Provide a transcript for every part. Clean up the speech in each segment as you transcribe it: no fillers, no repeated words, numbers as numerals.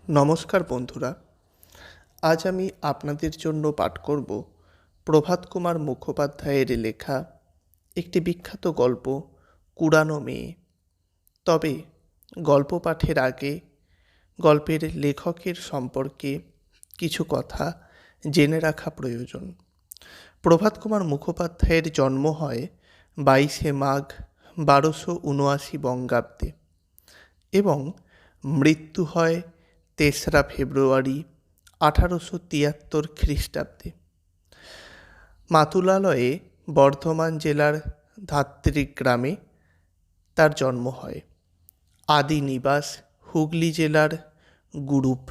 নমস্কার বন্ধুরা, আজ আমি আপনাদের জন্য পাঠ করব প্রভাত কুমার মুখোপাধ্যায়ের লেখা একটি বিখ্যাত গল্প কুড়ানো মেয়ে। তবে গল্প পাঠের আগে গল্পের লেখকের সম্পর্কে কিছু কথা জেনে রাখা প্রয়োজন। প্রভাত কুমার মুখোপাধ্যায়ের জন্ম হয় 22শে মাঘ 1279 বঙ্গাব্দে এবং মৃত্যু হয় 3রা ফেব্রুয়ারি 1873 খ্রিস্টাব্দে। মাতুলালয়ে বর্ধমান জেলার ধাত্রী গ্রামে তার জন্ম হয়। আদি নিবাস হুগলি জেলার গুরুপ।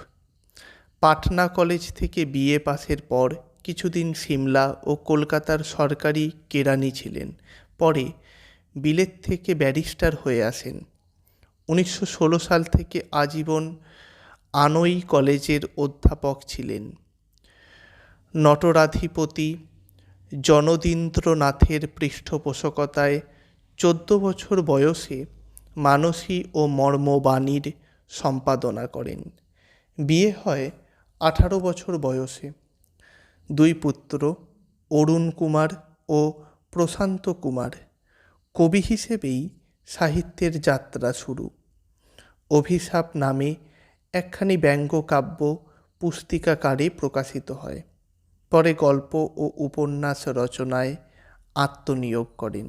পাটনা কলেজ থেকে বিএ পাসের পর কিছুদিন সিমলা ও কলকাতার সরকারি কেরানি ছিলেন। পরে বিলেত থেকে ব্যারিস্টার হয়ে আসেন। 1916 সাল থেকে আজীবন আনই কলেজের অধ্যাপক ছিলেন। নটরাধিপতি জনদীন্দ্রনাথের পৃষ্ঠপোষকতায় 14 বছর বয়সে মানসী ও মর্মবাণীর সম্পাদনা করেন। বিয়ে হয় 18 বছর বয়সে। 2 পুত্র, অরুণ কুমার ও প্রশান্ত কুমার। কবি হিসেবেই সাহিত্যের যাত্রা শুরু। অভিশাপ নামে একখানি ব্যঙ্গকাব্য পুস্তিকাকারে প্রকাশিত হয়। পরে গল্প ও উপন্যাস রচনায় আত্মনিয়োগ করেন।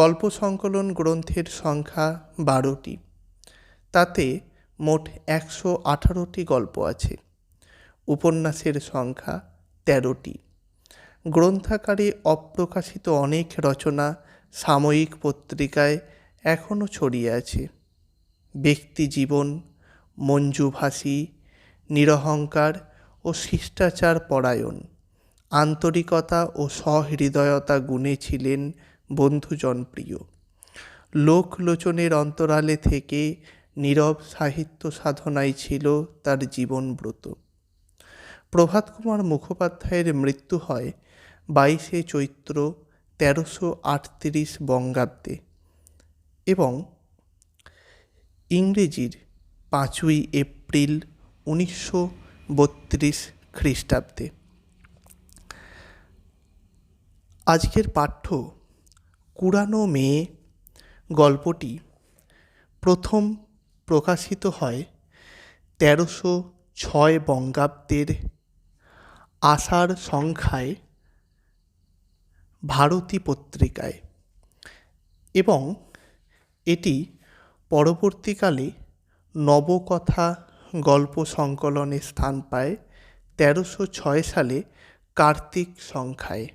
গল্প সংকলন গ্রন্থের সংখ্যা 12টি। তাতে মোট 118টি গল্প আছে। উপন্যাসের সংখ্যা 13টি। গ্রন্থাকারে অপ্রকাশিত অনেক রচনা সাময়িক পত্রিকায় এখনও ছড়িয়ে আছে। ব্যক্তিজীবন, মঞ্জুভাষী, নিরহংকার ও শিষ্টাচার পরায়ণ, আন্তরিকতা ও সহৃদয়তা গুণে ছিলেন বন্ধুজনপ্রিয়। লোকলোচনের অন্তরালে থেকে নীরব সাহিত্য সাধনাই ছিল তার জীবনব্রত। প্রভাত কুমার মুখোপাধ্যায়ের মৃত্যু হয় 22শে চৈত্র 1338 বঙ্গাব্দে এবং ইংরেজির 5ই এপ্রিল 1932 খ্রিস্টাব্দে। আজকের পাঠ্য কুড়ানো মেয়ে গল্পটি প্রথম প্রকাশিত হয় 1306 বঙ্গাব্দের আষাঢ় সংখ্যায় ভারতী পত্রিকায় এবং এটি পরবর্তীকালে নবকথা গল্প সংকলনে স্থান পায় 1306 সালে কার্তিক সংখ্যায়।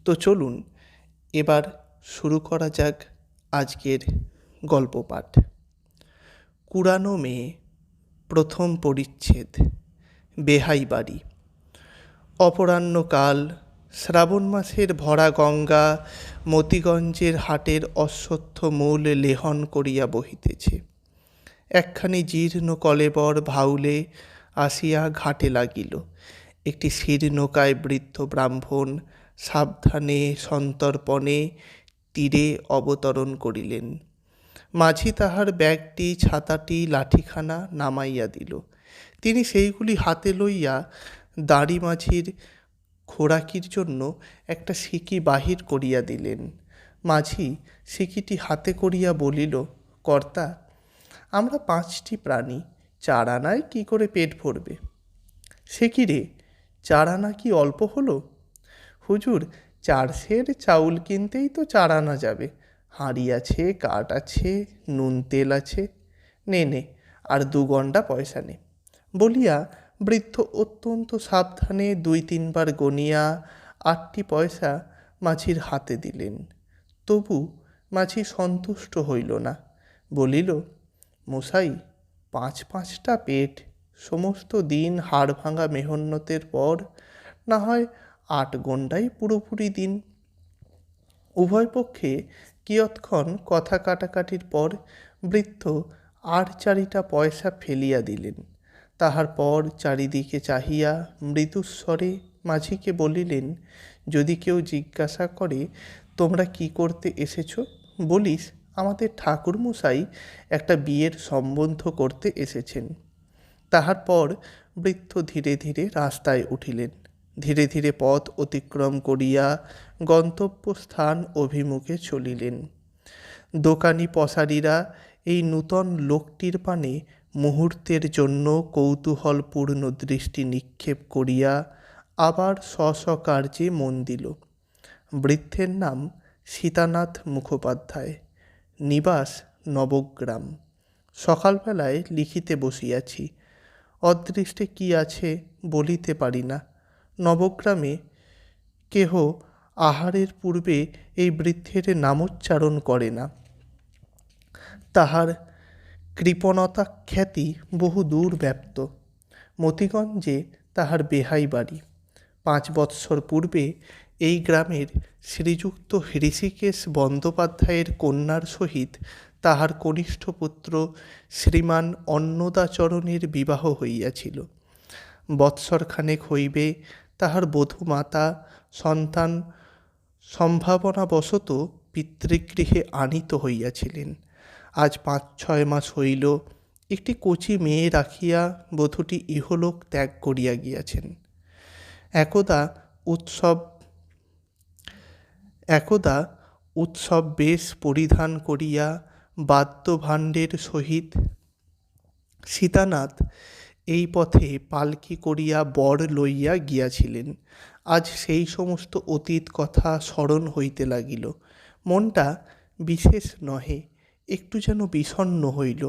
তো চলুন এবার শুরু করা যাক আজকের গল্প পাঠ। কুড়ানো মেয়ে, প্রথম পরিচ্ছেদ। বেহাই বাড়ি। অপরাহ্নকাল, শ্রাবণ মাসের ভরা গঙ্গা মতিগঞ্জের হাটের অশ্বত্থ মূল লেহন করিয়া বহিতেছে। একখানি জীর্ণ কলেবর ভাউলে আসিয়া ঘাটে লাগিল। একটি শীর্ণকায় বৃদ্ধ ব্রাহ্মণ সাবধানে সন্তর্পণে তীরে অবতরণ করিলেন। মাঝি তাহার ব্যাগটি, ছাতাটি, লাঠিখানা নামাইয়া দিল। তিনি সেইগুলি হাতে লইয়া দাঁড়ি মাঝির খোরাকির জন্য একটা সিকি বাহির করিয়া দিলেন। মাঝি সিকিটি হাতে করিয়া বলিল, কর্তা, আমরা 5টি প্রাণী, 4 আনায় কি করে পেট ভরবে? সে কি রে, 4 আনা কি অল্প হলো? হুজুর, 4 সের চাউল কিনতেই তো 4 আনা যাবে। হাঁড়ি আছে, কাঠ আছে, নুন তেল আছে। নে নে, আর 2 গন্ডা পয়সা নে। বলিয়া বৃদ্ধ অত্যন্ত সাবধানে 2-3 বার গনিয়া 8টি পয়সা মাঝির হাতে দিলেন। তবু মাঝি সন্তুষ্ট হইল না। বলিল, মশাই, 5-5টা পেট, সমস্ত দিন হাড় ভাঙা মেহন্নতের পর না হয় 8 গন্ডাই পুরোপুরি দিন। উভয় পক্ষে কিয়ৎক্ষণ কথা কাটাকাটির পর বৃদ্ধ আর 4টা পয়সা ফেলিয়া দিলেন। তাহার পর চারিদিকে চাহিয়া মৃদুস্বরে মাঝিকে বলিলেন, যদি কেউ জিজ্ঞাসা করে তোমরা কি করতে এসেছ, বলিস আমাদের ঠাকুরমশাই একটা বিয়ের সম্বন্ধ করতে এসেছেন। তাহার পর বৃদ্ধ ধীরে ধীরে রাস্তায় উঠিলেন। ধীরে ধীরে পথ অতিক্রম করিয়া গন্তব্যস্থান অভিমুখে চলিলেন। দোকানি পশারিরা এই নূতন লোকটির পানে মুহূর্তের জন্য কৌতূহলপূর্ণ দৃষ্টি নিক্ষেপ করিয়া আবার স্ব কার্যে মন দিল। বৃদ্ধের নাম সীতানাথ মুখোপাধ্যায়, নিবাস নবগ্রাম। সকালবেলায় লিখিতে বসিয়াছি, অদৃষ্টে কি আছে বলিতে পারি না। নবগ্রামে কেহ আহারের পূর্বে এই বৃদ্ধের নামোচ্চারণ করে না। তাহার কৃপণতা খ্যাতি বহু দূর ব্যাপ্ত। মতিগঞ্জে তাহার বেহাই বাড়ি। 5 বৎসর পূর্বে এই গ্রামের শ্রীযুক্ত হৃষিকেশ বন্দ্যোপাধ্যায়ের কন্যার সহিত তাহার কনিষ্ঠ পুত্র শ্রীমান অন্নদাচরণের বিবাহ হইয়াছিল। বৎসরখানেক হইবে তাহার বধূমাতা সন্তান সম্ভাবনাবশত পিতৃগৃহে আনীত হইয়াছিলেন। আজ 5-6 মাস হইল একটি কচি মেয়ে রাখিয়া বধূটি ইহলোক ত্যাগ করিয়া গিয়াছেন। একদা উৎসব বেশ পরিধান করিয়া বাদ্যভাণ্ডের সহিত সীতানাথ এই পথে পালকি করিয়া বর লইয়া গিয়াছিলেন। আজ সেই সমস্ত অতীত কথা স্মরণ হইতে লাগিল। মনটা বিশেষ নহে, একটু যেন বিষণ্ণ হইল।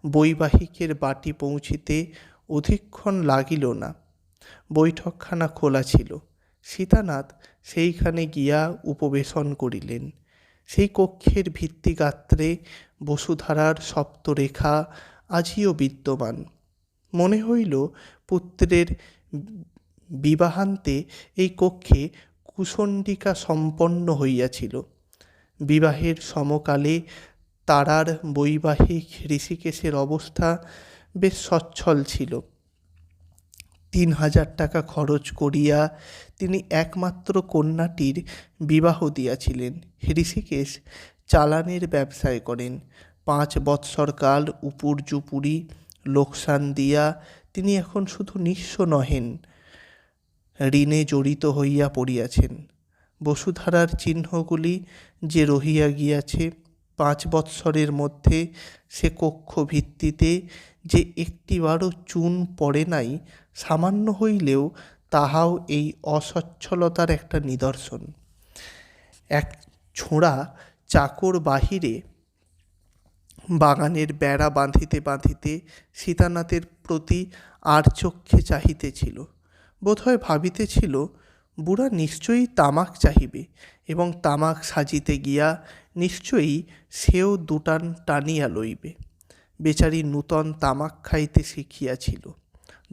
বৈবাহিকের বাটি পৌঁছিতে অধিকক্ষণ লাগিল না। বৈঠকখানা খোলা ছিল। সীতানাথ সেইখানে গিয়া উপবেশন করিলেন। সেই কক্ষের ভিত্তিগাত্রে বসুধারার সপ্তরেখা আজিও বিদ্যমান। মনে হইল পুত্রের বিবাহান্তে এই কক্ষে কুশণ্ডিকা সম্পন্ন হইয়াছিল। বিবাহের সমকালে তারার বৈবাহিক হৃষিকেশের অবস্থা বেশ সচ্ছল ছিল। 3,000 টাকা খরচ করিয়া তিনি একমাত্র কন্যাটির বিবাহ দিয়াছিলেন। হৃষিকেশ চালানের ব্যবসায় করেন। 5 বৎসরকাল উপুরজুপুরি লোকসান দিয়া তিনি এখন শুধু নিঃস্ব নহেন, ঋণে জড়িত হইয়া পড়িয়াছেন। বসুধারার চিহ্নগুলি যে রহিয়া গিয়াছে, 5 বৎসরের মধ্যে সে কক্ষ ভিত্তিতে যে একটিবারও চুন পড়ে নাই, সামান্য হইলেও তাহাও এই অসচ্ছলতার একটা নিদর্শন। এক ছোঁড়া চাকর বাহিরে বাগানের বেড়া বাঁধিতে বাঁধিতে সীতানাথের প্রতি আর চক্ষে চাহিতেছিল। বোধহয় ভাবিতেছিল, বুড়া নিশ্চয়ই তামাক চাহিবে এবং তামাক সাজিতে গিয়া নিশ্চয়ই সেও দুটান টানিয়া লইবে। বেচারি নূতন তামাক খাইতে শিখিয়াছিল।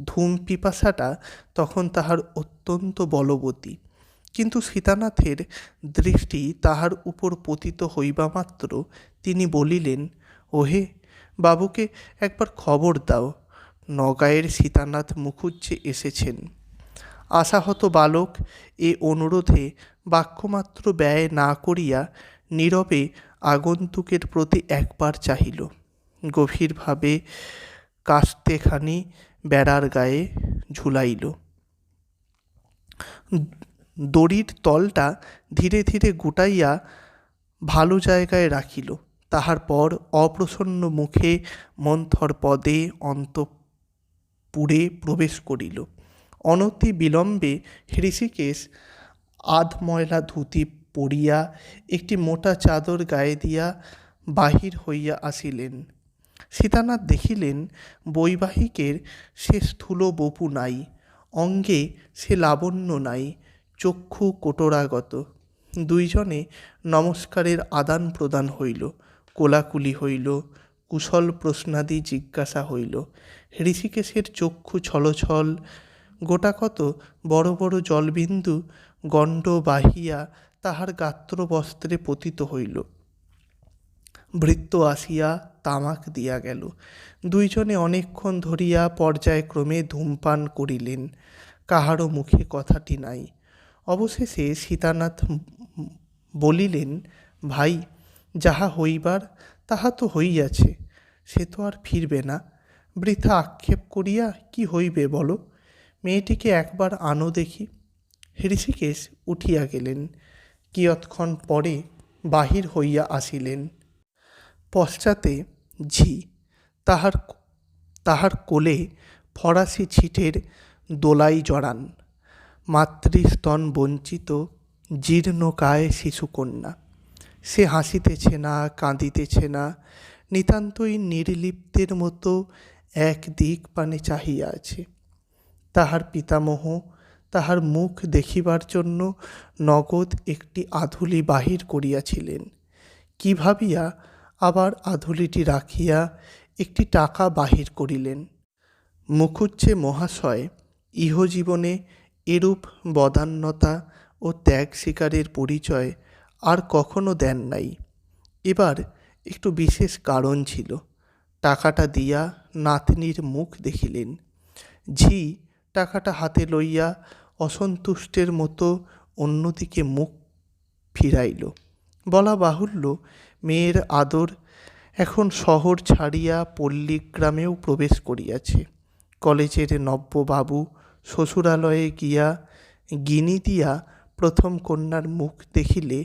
ধূম পিপাসাটা তখন তাহার অত্যন্ত বলবতী। কিন্তু সীতানাথের দৃষ্টি তাহার উপর পতিত হইবা মাত্র তিনি বলিলেন, ওহে, বাবুকে একবার খবর দাও, নগাঁয়ের সীতানাথ মুখুজ্জে এসেছেন। আশাহত বালক এ অনুরোধে বাক্যমাত্র ব্যয় না করিয়া নীরবে আগন্তুকের প্রতি একবার চাহিল। গভীরভাবে কাস্তেখানি বেড়ার গায়ে ঝুলাইল। দড়ির তলটা ধীরে ধীরে গুটাইয়া ভালো জায়গায় রাখিল। তাহার পর অপ্রসন্ন মুখে মন্থর পদে অন্তঃপুরে প্রবেশ করিল। অনতি বিলম্বে হৃষিকেশ আধময়লা ধুতি পরিয়া একটি মোটা চাদর গায়ে দিয়া বাহির হইয়া আসিলেন। সীতানাথ দেখিলেন, বৈবাহিকের সে স্থূল বপু নাই, অঙ্গে সে লাবণ্য নাই, চক্ষু কোটরাগত। দুইজনে নমস্কারের আদান প্রদান হইল, কোলাকুলি হইল, কুশল প্রশ্নাদি জিজ্ঞাসা হইল। হৃষিকেশের চক্ষু ছলছল, গোটাকত বড় বড় জলবিন্দু গণ্ড বাহিয়া তাহার গাত্রবস্ত্রে পতিত হইল। ভৃত্য আসিয়া তামাক দিয়া গেল। দুইজনে অনেকক্ষণ ধরিয়া পর্যায়ক্রমে ধূমপান করিলেন। কাহারও মুখে কথাটি নাই। অবশেষে সীতানাথ বলিলেন, ভাই, যাহা হইবার তাহা তো হইয়াছে, সে তো আর ফিরবে না। বৃথা আক্ষেপ করিয়া কি হইবে বলো? মেয়েটিকে একবার আনো দেখি। হৃষিকেশ উঠিয়া গেলেন। কিয়ৎক্ষণ পরে বাহির হইয়া আসিলেন। পশ্চাতে ঝি তাহার তাহার কোলে ফরাসি ছিটের দোলাই জড়ান, মাতৃস্তন বঞ্চিত জীর্ণকায় শিশুকন্যা। সে হাসিতেছে না, কাঁদিতেছে না, নিতান্তই নির্লিপ্তের মতো এক দিক পানে চাহিয়া আছে। তাহার পিতামহ তাহার মুখ দেখিবার জন্য নগদ একটি আধুলি বাহির করিয়াছিলেন। কি ভাবিয়া আবার আধুলিটি রাখিয়া একটি টাকা বাহির করিলেন। মুখুজ্জে মহাশয় ইহজীবনে এরূপ বদান্যতা ও ত্যাগ স্বীকারের পরিচয় আর কখনো দেন নাই। এবার একটু বিশেষ কারণ ছিল। টাকাটা দিয়া নাতনির মুখ দেখিলেন। ঝি টাকাটা হাতে লইয়া অসন্তুষ্টের মতো অন্যদিকে মুখ ফিরাইল। বলা বাহুল্য, মেয়ের আদর এখন শহর ছাড়িয়া পল্লীগ্রামেও প্রবেশ করিয়াছে। কলেজের নব্যবাবু শ্বশুরালয়ে গিয়া গিনি দিয়া প্রথম কন্যার মুখ দেখিলে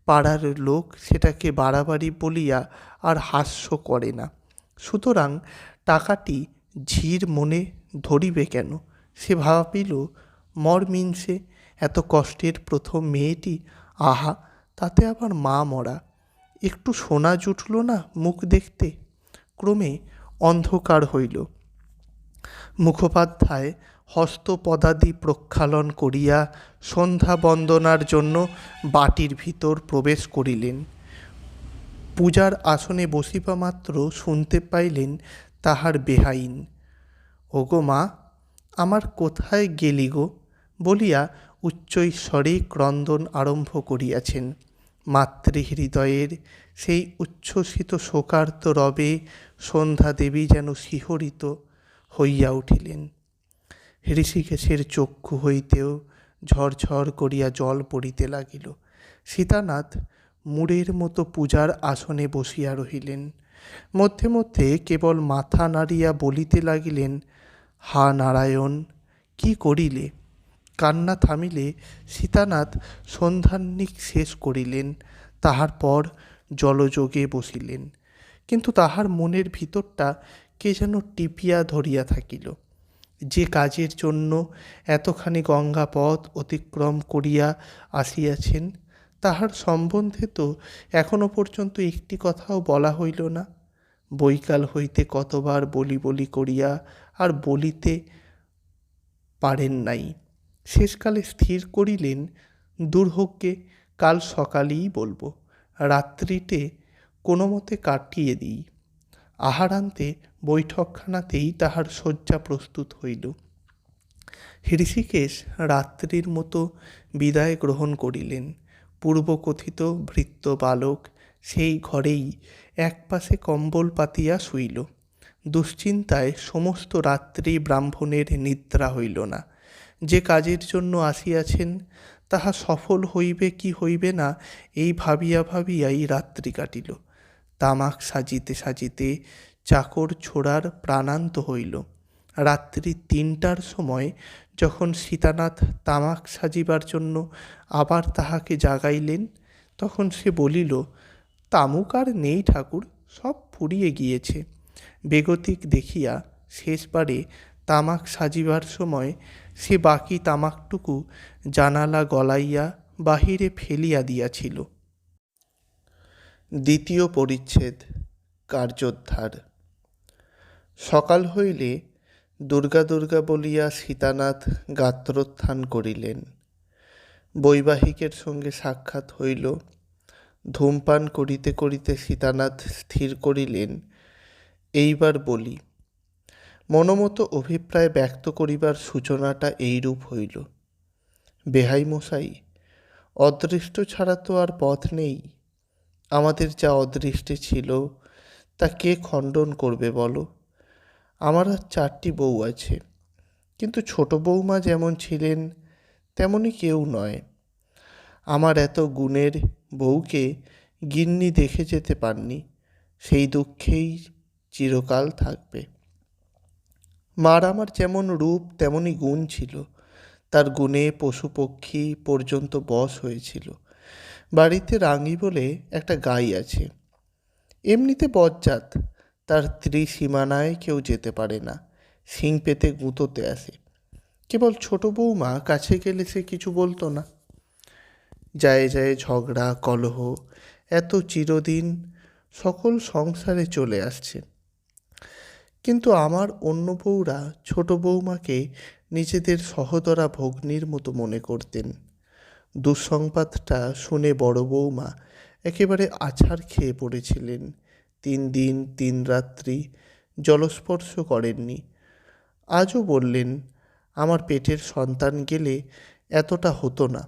পাড়ার লোক সেটাকে বাড়াবাড়ি বলিয়া আর হাস্য করে না। সুতরাং টাকাটি ঝির মনে ধরিবে কেন? সে ভাবিল, মরমিনসে এত কষ্টের প্রথম মেয়েটি, আহা তাতে আবার মা মরা, একটু সোনা জুটল না মুখ দেখতে। ক্রমে অন্ধকার হইল। মুখোপাধ্যায় হস্তপদাদি প্রক্ষালন করিয়া সন্ধ্যা বন্দনার জন্য বাটির ভিতর প্রবেশ করিলেন। পূজার আসনে বসিবা মাত্র শুনতে পাইলেন তাহার বেহাইন, ওগো মা, আমার কোথায় গেলি গো বলিয়া উচ্চৈস্বরে ক্রন্দন আরম্ভ করিয়াছেন। মাতৃহৃদয়ের সেই উচ্ছ্বসিত শোকার্ত রবে সন্ধ্যাদেবী যেন শিহরিত হইয়া উঠিলেন। হৃষিকেশের চক্ষু হইতেও ঝরঝর করিয়া জল পড়িতে লাগিল। সীতানাথ মুড়ের মতো পূজার আসনে বসিয়া রহিলেন। মধ্যে মধ্যে কেবল মাথা নাড়িয়া বলিতে লাগিলেন, হা নারায়ণ, কি করিলে? কান্না থামিলে সীতানাথ সন্ধ্যাহ্নিক শেষ করিলেন। তাহার পর জলযোগে বসিলেন। কিন্তু তাহার মনের ভিতরটা কে যেন টিপিয়া ধরিয়া থাকিল। যে কাজের জন্য এতখানি গঙ্গা পথ অতিক্রম করিয়া আসিয়াছেন, তাহার সম্বন্ধে তো এখনো পর্যন্ত একটি কথাও বলা হইল না। বৈকাল হইতে কতবার বলি বলি করিয়া আর বলিতে পারেন নাই। শেষকালে স্থির করিলেন, দুর্ভোগ্যে কাল সকালেই বলবো, রাত্রিতে কোনো মতে কাটিয়ে দিই। আহারান্তে বৈঠকখানাতেই তাহার শয্যা প্রস্তুত হইল। হৃষিকেশ রাত্রির মতো বিদায় গ্রহণ করিলেন। পূর্বকথিত ভৃত্য বালক সেই ঘরেই একপাশে কম্বল পাতিয়া শুইল। দুশ্চিন্তায় সমস্ত রাত্রি ব্রাহ্মণের নিদ্রা হইল না। যে কাজের জন্য আসিয়াছেন তাহা সফল হইবে কি হইবে না, এই ভাবিয়া ভাবিয়াই রাত্রি কাটিল। তামাক সাজিতে সাজিতে চাকর ছোড়ার প্রাণান্ত হইল। রাত্রি ৩টার সময় যখন সীতানাথ তামাক সাজিবার জন্য আবার তাহাকে জাগাইলেন, তখন সে বলিল, তামুক আর নেই ঠাকুর, সব ফুরিয়ে গিয়েছে। বেগতিক দেখিয়া শেষবারে তামাক সাজিবার সময় সে বাকি তামাকটুকু জানালা গলাইয়া বাহিরে ফেলিয়া দিয়াছিল। দ্বিতীয় পরিচ্ছেদ, কার্যোদ্ধার। সকাল হইলে দুর্গা দুর্গা বলিয়া সীতানাথ গাত্রোত্থান করিলেন। বৈবাহিকের সঙ্গে সাক্ষাৎ হইল। ধূমপান করিতে করিতে সীতানাথ স্থির করিলেন, এইবার বলি। মনোমতো অভিপ্রায় ব্যক্ত করিবার সূচনাটা এইরূপ হইল, বেহাই মশাই, অদৃষ্ট ছাড়া তো আর পথ নেই। আমাদের যা অদৃষ্টে ছিল তা কে খণ্ডন করবে বলো? আমার আর 4টি বউ আছে, কিন্তু ছোট বৌমা যেমন ছিলেন তেমনই কেউ নয়। আমার এত গুণের বউকে গিন্নি দেখে যেতে পাননি, সেই দুঃখেই চিরকাল থাকবে। মার আমার যেমন রূপ তেমনই গুণ ছিল, তার গুণে পশু পক্ষী পর্যন্ত বশ হয়েছিল। বাড়িতে রাঙি বলে একটা গাই আছে, এমনিতে বজ্জাত, তার ত্রিসীমানায় কেউ যেতে পারে না, শিং পেতে গুঁতোতে আসে। কেবল ছোট বৌমা কাছে গেলে সে কিছু বলতো না। যায় যায় ঝগড়া কলহ এত চিরদিন সকল সংসারে চলে আসছে। কিন্তু আমার অন্য বউরা ছোট বৌমাকে নিজেদের সহদরা ভগ্নীর মতো মনে করতেন। দুঃসংবাদটা শুনে বড় বৌমা একেবারে আছাড় খেয়ে পড়েছিলেন। 3 দিন 3 রাত্রি জলস্পর্শ করেননি। আজও বললেন, আমার পেটের সন্তান গেলে এতটা হতো না।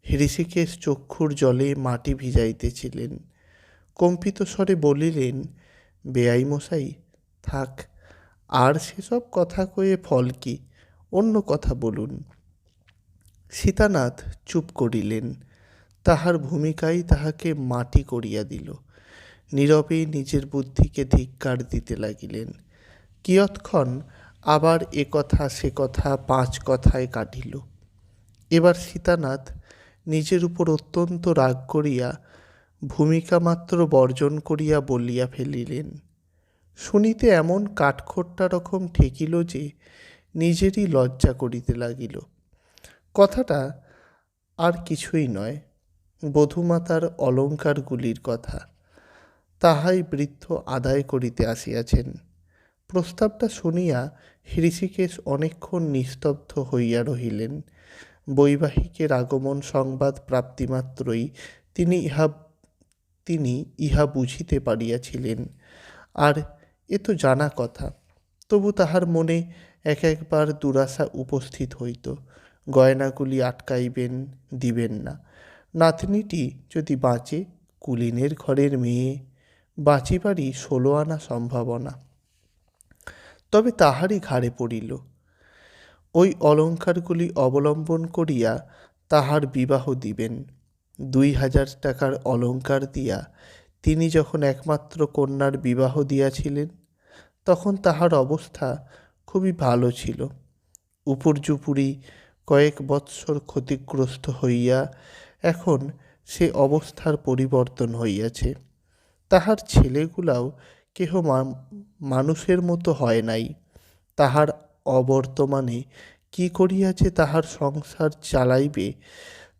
হৃষিকেশ চক্ষুর জলে মাটি ভিজাইতেছিলেন। কম্পিত স্বরে বলিলেন, বেয়াই মশাই, থাক, আর সেসব কথা কয়ে ফল কি, অন্য কথা বলুন। সীতানাথ চুপ করিলেন। তাহার ভূমিকাই তাহাকে মাটি করিয়া দিল। নীরবে নিজের বুদ্ধিকে ধিক্কার দিতে লাগিলেন। কিয়ৎক্ষণ আবার এ কথা সে কথা 5 কথায় কাটিল। এবার সীতানাথ নিজের উপর অত্যন্ত রাগ করিয়া ভূমিকা মাত্র বর্জন করিয়া বলিয়া ফেলিলেন। শুনিতে এমন কাঠখোট্টা রকম ঠেকিল যে নিজেরই লজ্জা করিতে লাগিল। কথাটা আর কিছুই নয়, বধূমাতার অলঙ্কারগুলির কথা। তাহাই বৃদ্ধ আদায় করিতে আসিয়াছেন। প্রস্তাবটা শুনিয়া হৃষিকেশ অনেকক্ষণ নিস্তব্ধ হইয়া রহিলেন। বৈবাহিকের আগমন সংবাদ প্রাপ্তিমাত্রই তিনি ইহা বুঝিতে পারিয়াছিলেন। আর এ তো জানা কথা, তবু তাহার মনে এক একবার দুরাশা উপস্থিত হইত। গয়নাগুলি আটকাইবেন, দিবেন না। নাতনিটি যদি বাঁচে, কুলীনের ঘরের মেয়ে, বাঁচিবারই 16 আনা সম্ভাবনা। তবে তাহারই ঘাড়ে পড়িল। ওই অলঙ্কারগুলি অবলম্বন করিয়া তাহার বিবাহ দিবেন। 2000 টাকার অলঙ্কার দিয়া তিনি যখন একমাত্র কন্যার বিবাহ দিয়াছিলেন, তখন তাহার অবস্থা খুবই ভালো ছিল। উপর্যুপুরি কয়েক বৎসর ক্ষতিগ্রস্ত হইয়া এখন সে অবস্থার পরিবর্তন হইয়াছে। তাহার ছেলেগুলাও কেহ মানুষের মতো হয় নাই। তাহার অবর্তমানে কি করিয়া যে তাহার সংসার চালাইবে,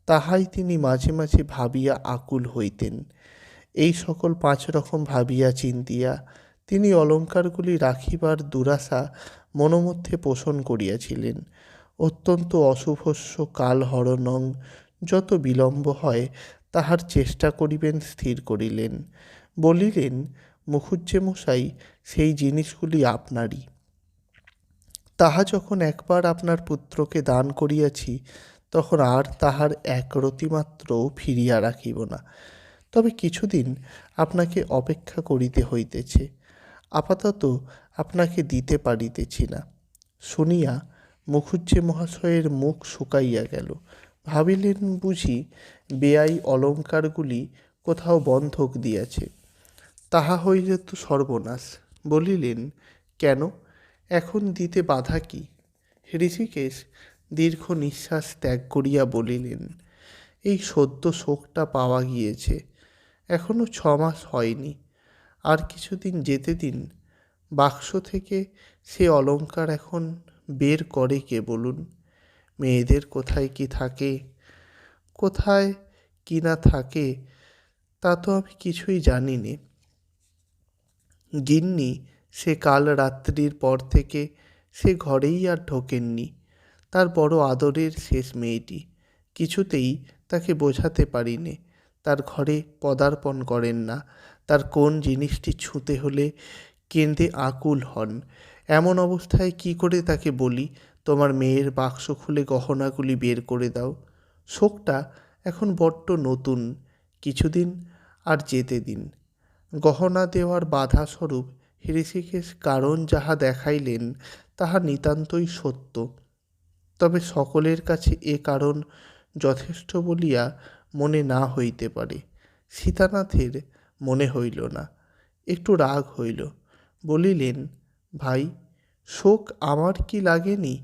তাহাই তিনি মাঝে মাঝে ভাবিয়া আকুল হইতেন। এই সকল 5 রকম ভাবিয়া চিন্তিয়া তিনি অলঙ্কারগুলি রাখিবার দুরাশা মনোমধ্যে পোষণ করিয়াছিলেন। অত্যন্ত অশুভস্য কালহরণং, যত বিলম্ব হয় তাহার চেষ্টা করিবেন স্থির করিলেন। বলিলেন, মুখুজ্জেমশাই, সেই জিনিসগুলি আপনারই। তাহা যখন একবার আপনার পুত্রকে দান করিয়াছি, তখন আর তাহার একরতি মাত্রও ফিরিয়া রাখিব না। তবে কিছুদিন আপনাকে অপেক্ষা করিতে হইতেছে। আপাতত আপনাকে দিতে পারিতেছি না। শুনিয়া মুখুজ্জে মহাশয়ের মুখ শুকাইয়া গেল। ভাবিলেন বুঝি বেয়াই অলঙ্কারগুলি কোথাও বন্ধক দিয়াছে। তাহা হইলে তো সর্বনাশ। বলিলেন, কেন, এখন দিতে বাধা কি? হৃষিকেশ দীর্ঘ নিঃশ্বাস ত্যাগ করিয়া বলিলেন, এই সদ্য শোকটা পাওয়া গিয়েছে, এখনো 6 মাস হয়নি। আর কিছুদিন যেতে দিন। বাক্স থেকে সে অলঙ্কার এখন বের করে কে বলুন? মেয়েদের কোথায় কি থাকে, কোথায় কি না থাকে, তা তো আমি কিছুই জানি নে। গিন্নি সে কাল রাত্রির পর থেকে সে ঘরেই আর ঢোকেননি। তার বড় আদরের শেষ মেয়েটি, কিছুতেই তাকে বোঝাতে পারিনে। তার ঘরে পদার্পণ করেন না। তার কোন জিনিসটি ছুঁতে হলে কেঁদে আকুল হন। এমন অবস্থায় কি করে তাকে বলি, তোমার মেয়ের বাক্স খুলে গহনাগুলি বের করে দাও? শোকটা এখন বড্ড নতুন, কিছুদিন আর যেতে দিন। গহনা দেওয়ার বাধাস্বরূপ হৃষিকেশ কারণ যাহা দেখাইলেন, তাহা নিতান্তই সত্য। তবে সকলের কাছে এ কারণ যথেষ্ট বলিয়া মনে না হইতে পারে। সীতানাথের মনে হইল না, একটু রাগ হইল। বলিলেন, ভাই, শোক আমার কি লাগেনি?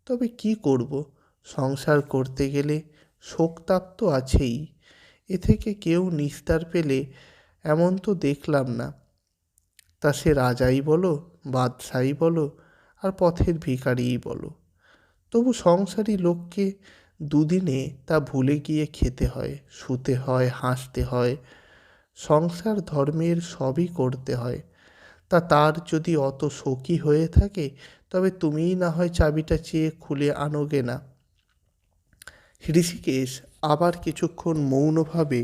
তবে কি করব, সংসার করতে গেলে শোকতাপ তো আছেই। এ থেকে কেউ নিস্তার পেলে এমন তো দেখলাম না। তা সে রাজাই বলো, বাদশাই বলো, আর পথের ভিখারিই বলো, তবু সংসারী লোককে দুদিনে তা ভুলে গিয়ে খেতে হয়, শুতে হয়, হাসতে হয়, সংসার ধর্মের সবই করতে হয়। তা তার যদি অত শোকই হয়ে থাকে, তবে তুমিই না হয় চাবিটা চেয়ে খুলে আনোগে না। ঋষিকেশ আবার কিছুক্ষণ মৌনভাবে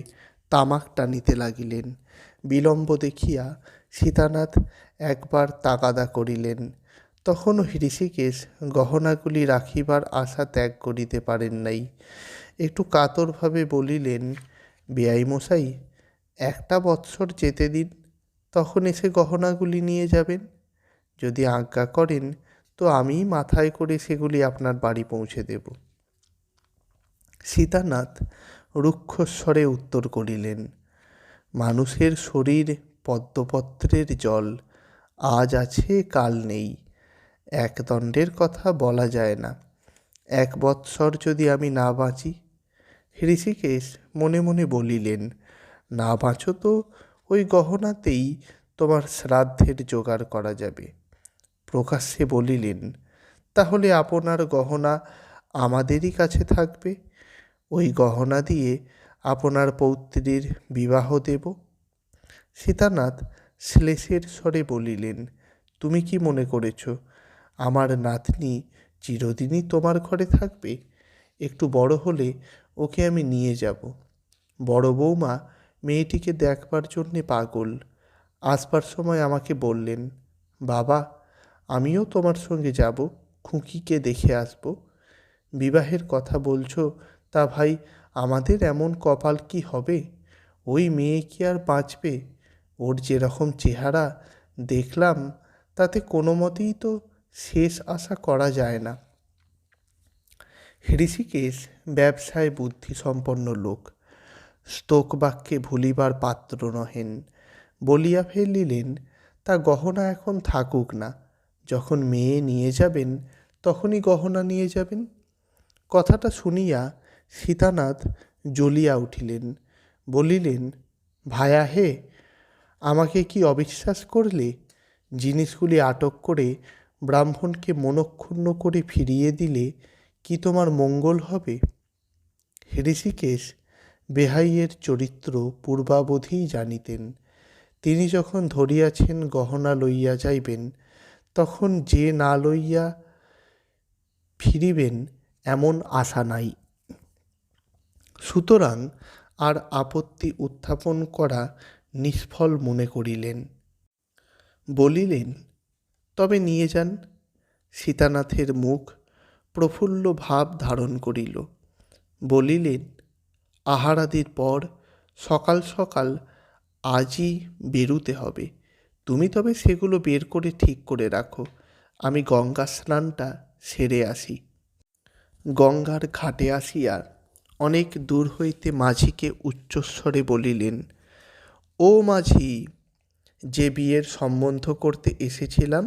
তামাক টানিতে লাগিলেন। বিলম্ব দেখিয়া সীতানাথ একবার তাগাদা করিলেন। তখনও ঋষিকেশ গহনাগুলি রাখিবার আশা ত্যাগ করিতে পারেন নাই। একটু কাতরভাবে বলিলেন, বেয়াই মশাই, একটা বৎসর যেতে দিন, তখন এসে গহনাগুলি নিয়ে যাবেন। যদি আজ্ঞা করেন তো আমিই মাথায় করে সেগুলি আপনার বাড়ি পৌঁছে দেব। সীতানাথ রুক্ষস্বরে উত্তর করিলেন, মানুষের শরীর পদ্মপত্রের জল, আজ আছে কাল নেই। এক দণ্ডের কথা বলা যায় না। এক বৎসর যদি আমি না বাঁচি। ঋষিকেশ মনে মনে বলিলেন, না বাঁচো তো ওই গহনাতেই তোমার শ্রাদ্ধের জোগাড় করা যাবে। প্রকাশ্যে বলিলেন, তাহলে আপনার গহনা আমাদেরই কাছে থাকবে, ওই গহনা দিয়ে আপনার পৌত্রীর বিবাহ দেব। সীতানাথ শ্লেষের স্বরে বলিলেন, তুমি কি মনে করেছ আমার নাতনি চিরদিনই তোমার ঘরে থাকবে? একটু বড় হলে ওকে আমি নিয়ে যাব। বড় বৌমা মেয়েটিকে দেখবার জন্যে পাগল। আসবার সময় আমাকে বললেন, বাবা, আমিও তোমার সঙ্গে যাব, খুকিকে দেখে আসব। বিবাহের কথা বলছো, তা ভাই আমাদের এমন কপাল কি হবে? ওই মেয়ে কি আর বাঁচবে? ওর যেরকম চেহারা দেখলাম, তাতে কোনো মতেই তো শেষ আশা করা যায় না। ঋষিকেশ ব্যবসায় বুদ্ধিসম্পন্ন লোক, স্তোক বাক্যে ভুলিবার পাত্র নহেন। বলিয়া ফেলিলেন, তা গহনা এখন থাকুক না, যখন মেয়ে নিয়ে যাবেন তখনই গহনা নিয়ে যাবেন। কথাটা শুনিয়া সীতানাথ জ্বলিয়া উঠিলেন। বলিলেন, ভায়া হে, আমাকে কি অবিশ্বাস করলে? জিনিসগুলি আটক করে ব্রাহ্মণকে মনক্ষুণ্ণ করে ফিরিয়ে দিলে কি তোমার মঙ্গল হবে? ঋষিকেশ বেহাইয়ের চরিত্র পূর্বাবধিই জানিতেন। তিনি যখন ধরিয়াছেন গহনা লইয়া যাইবেন, তখন যে না লইয়া ফিরিবেন এমন আশা নাই। সুতরাং আর আপত্তি উত্থাপন করা নিষ্ফল মনে করিলেন। বলিলেন, তবে নিয়ে যান। সীতানাথের মুখ প্রফুল্ল ভাব ধারণ করিল। বলিলেন, আহারাদির পর সকাল সকাল আজই বেরুতে হবে। তুমি তবে সেগুলো বের করে ঠিক করে রাখো, আমি গঙ্গা স্নানটা সেরে আসি। গঙ্গার ঘাটে আসিয়া অনেক দূর হইতে মাঝিকে উচ্চস্বরে বলিলেন, ও মাঝি, যে বিয়ের সম্বন্ধ করতে এসেছিলাম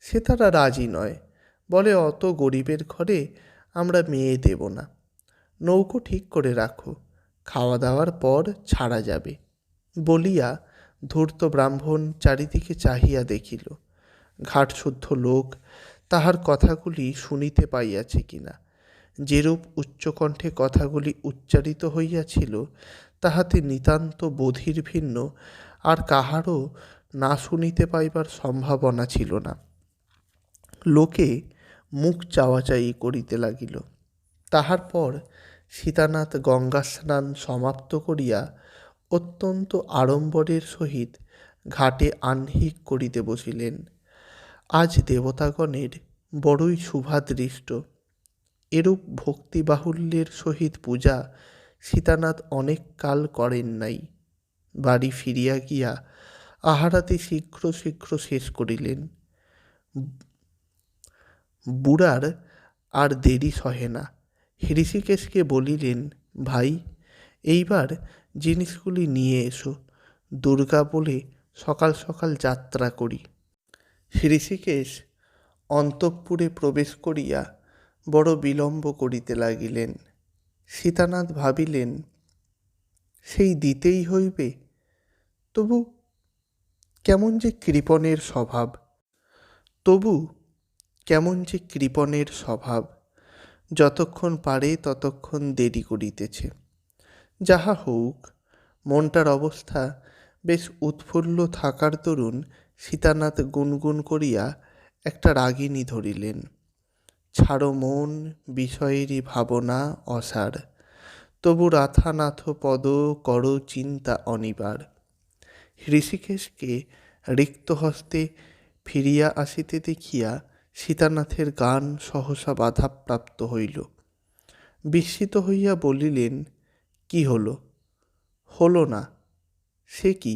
সে তারা রাজি নয়, বলে অত গরিবের ঘরে আমরা মেয়ে দেব না। নৌকো ঠিক করে রাখো, খাওয়া দাওয়ার পর ছাড়া যাবে। বলিয়া ধূর্ত ব্রাহ্মণ চারিদিকে চাহিয়া দেখিল ঘাটশুদ্ধ লোক তাহার কথাগুলি শুনিতে পাইয়াছে কিনা। যেরূপ উচ্চকণ্ঠে কথাগুলি উচ্চারিত হইয়াছিল, তাহাতে নিতান্ত বোধির ভিন্ন আর কাহারও না শুনিতে পাইবার সম্ভাবনা ছিল না। লোকে মুখ চাওয়াচাই করিতে লাগিল। তাহার পর সীতানাথ গঙ্গা স্নান সমাপ্ত করিয়া অত্যন্ত আড়ম্বরের সহিত ঘাটে আহ্নিক করিতে বসিলেন। আজ দেবতাগণের বড়ই শুভাদৃষ্ট। এরূপ ভক্তিবাহুল্যের সহিত পূজা সীতানাথ অনেক কাল করেন নাই। বাড়ি ফিরিয়া গিয়া আহারাদি শীঘ্র শীঘ্র শেষ করিলেন। বুড়ার আর দেরি সহে না। ঋষিকেশকে বলিলেন, ভাই, এইবার জিনিসগুলি নিয়ে এসো, দুর্গা বলে সকাল সকাল যাত্রা করি। ঋষিকেশ অন্তঃপুরে প্রবেশ করিয়া বড় বিলম্ব করিতে লাগিলেন। সীতানাথ ভাবিলেন, সেই দিতেই হইবে। তবু কেমন যে কৃপণের স্বভাব, যতক্ষণ পারে ততক্ষণ দেরি করিতেছে। যাহা হউক, মনটার অবস্থা বেশ উৎফুল্ল থাকার দরুন সীতানাথ গুনগুন করিয়া একটা রাগিণী ধরিলেন। ছাড়ো মন, বিষয়েরই ভাবনা অসার, তবু রাথানাথ পদ কর চিন্তা অনিবার। ঋষিকেশকে রিক্ত হস্তে ফিরিয়া আসিতে দেখিয়া সীতানাথের গান সহসা বাধাপ্রাপ্ত হইল। বিস্মিত হইয়া বলিলেন, কি হলো? হলো না সে কি?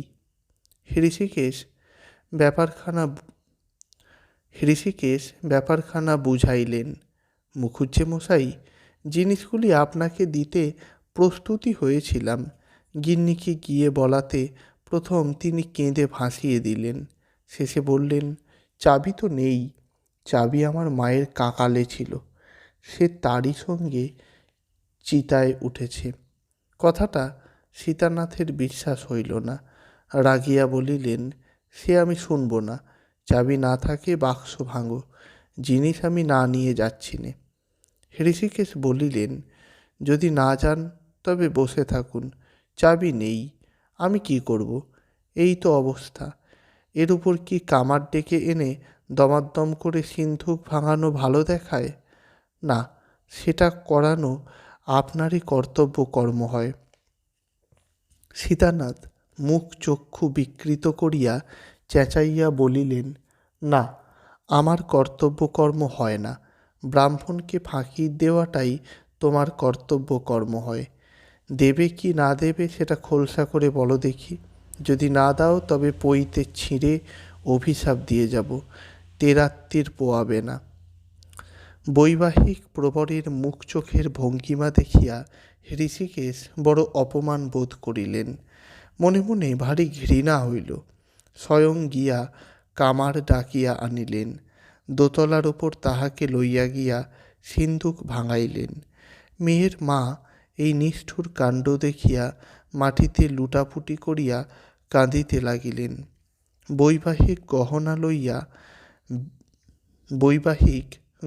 ঋষিকেশ ব্যাপারখানা বুঝাইলেন। মুখুজ্জেমশাই, জিনিসগুলি আপনাকে দিতে প্রস্তুতি হয়েছিলাম। গিন্নিকে গিয়ে বলাতে প্রথম তিনি কেঁদে ভাসিয়ে দিলেন। শেষে বললেন, চাবি তো নেই, চাবি আমার মায়ের কাকালে ছিল, সে তারই সঙ্গে চিতায় উঠেছে। কথাটা সীতানাথের বিশ্বাস হইল না। রাগিয়া বলিলেন, সে আমি শুনব না। চাবি না থাকে বাক্স ভাঙো, জিনিস আমি না নিয়ে যাচ্ছি নে। ঋষিকেশ বলিলেন, যদি না যান তবে বসে থাকুন, চাবি নেই, আমি কি করব? এই তো অবস্থা। এর উপর কি কামার ডেকে এনে দমাদ্দম করে সিন্ধুক ভাঙানো ভালো দেখায়? না, সেটা করানো আপনারই কর্তব্য কর্ম হয়। সীতানাথ মুখ চক্ষু বিকৃত করিয়া চেঁচাইয়া বলিলেন, না, আমার কর্তব্য কর্ম হয় না। ব্রাহ্মণকে ফাঁকি দেওয়াটাই তোমার কর্তব্য কর্ম হয়। দেবে কি না দেবে সেটা খোলসা করে বলো দেখি। যদি না দাও তবে পইতে ছিঁড়ে অভিশাপ দিয়ে যাব, তেরাত্তির পোয়াবে না। বৈবাহিক প্রবরের মুখ চোখের ভঙ্গিমা দেখিয়া ঋষিকেশ বড় অপমান বোধ করিলেন। মনে মনে ভারী ঘৃণা হইল। স্বয়ং গিয়া কামার ডাকিয়া আনিলেন। দোতলার ওপর তাহাকে লইয়া গিয়া সিন্ধুক ভাঙাইলেন। মেয়ের মা এই নিষ্ঠুর কাণ্ড দেখিয়া মাটিতে লুটাপুটি করিয়া কাঁদিতে লাগিলেন। বৈবাহিক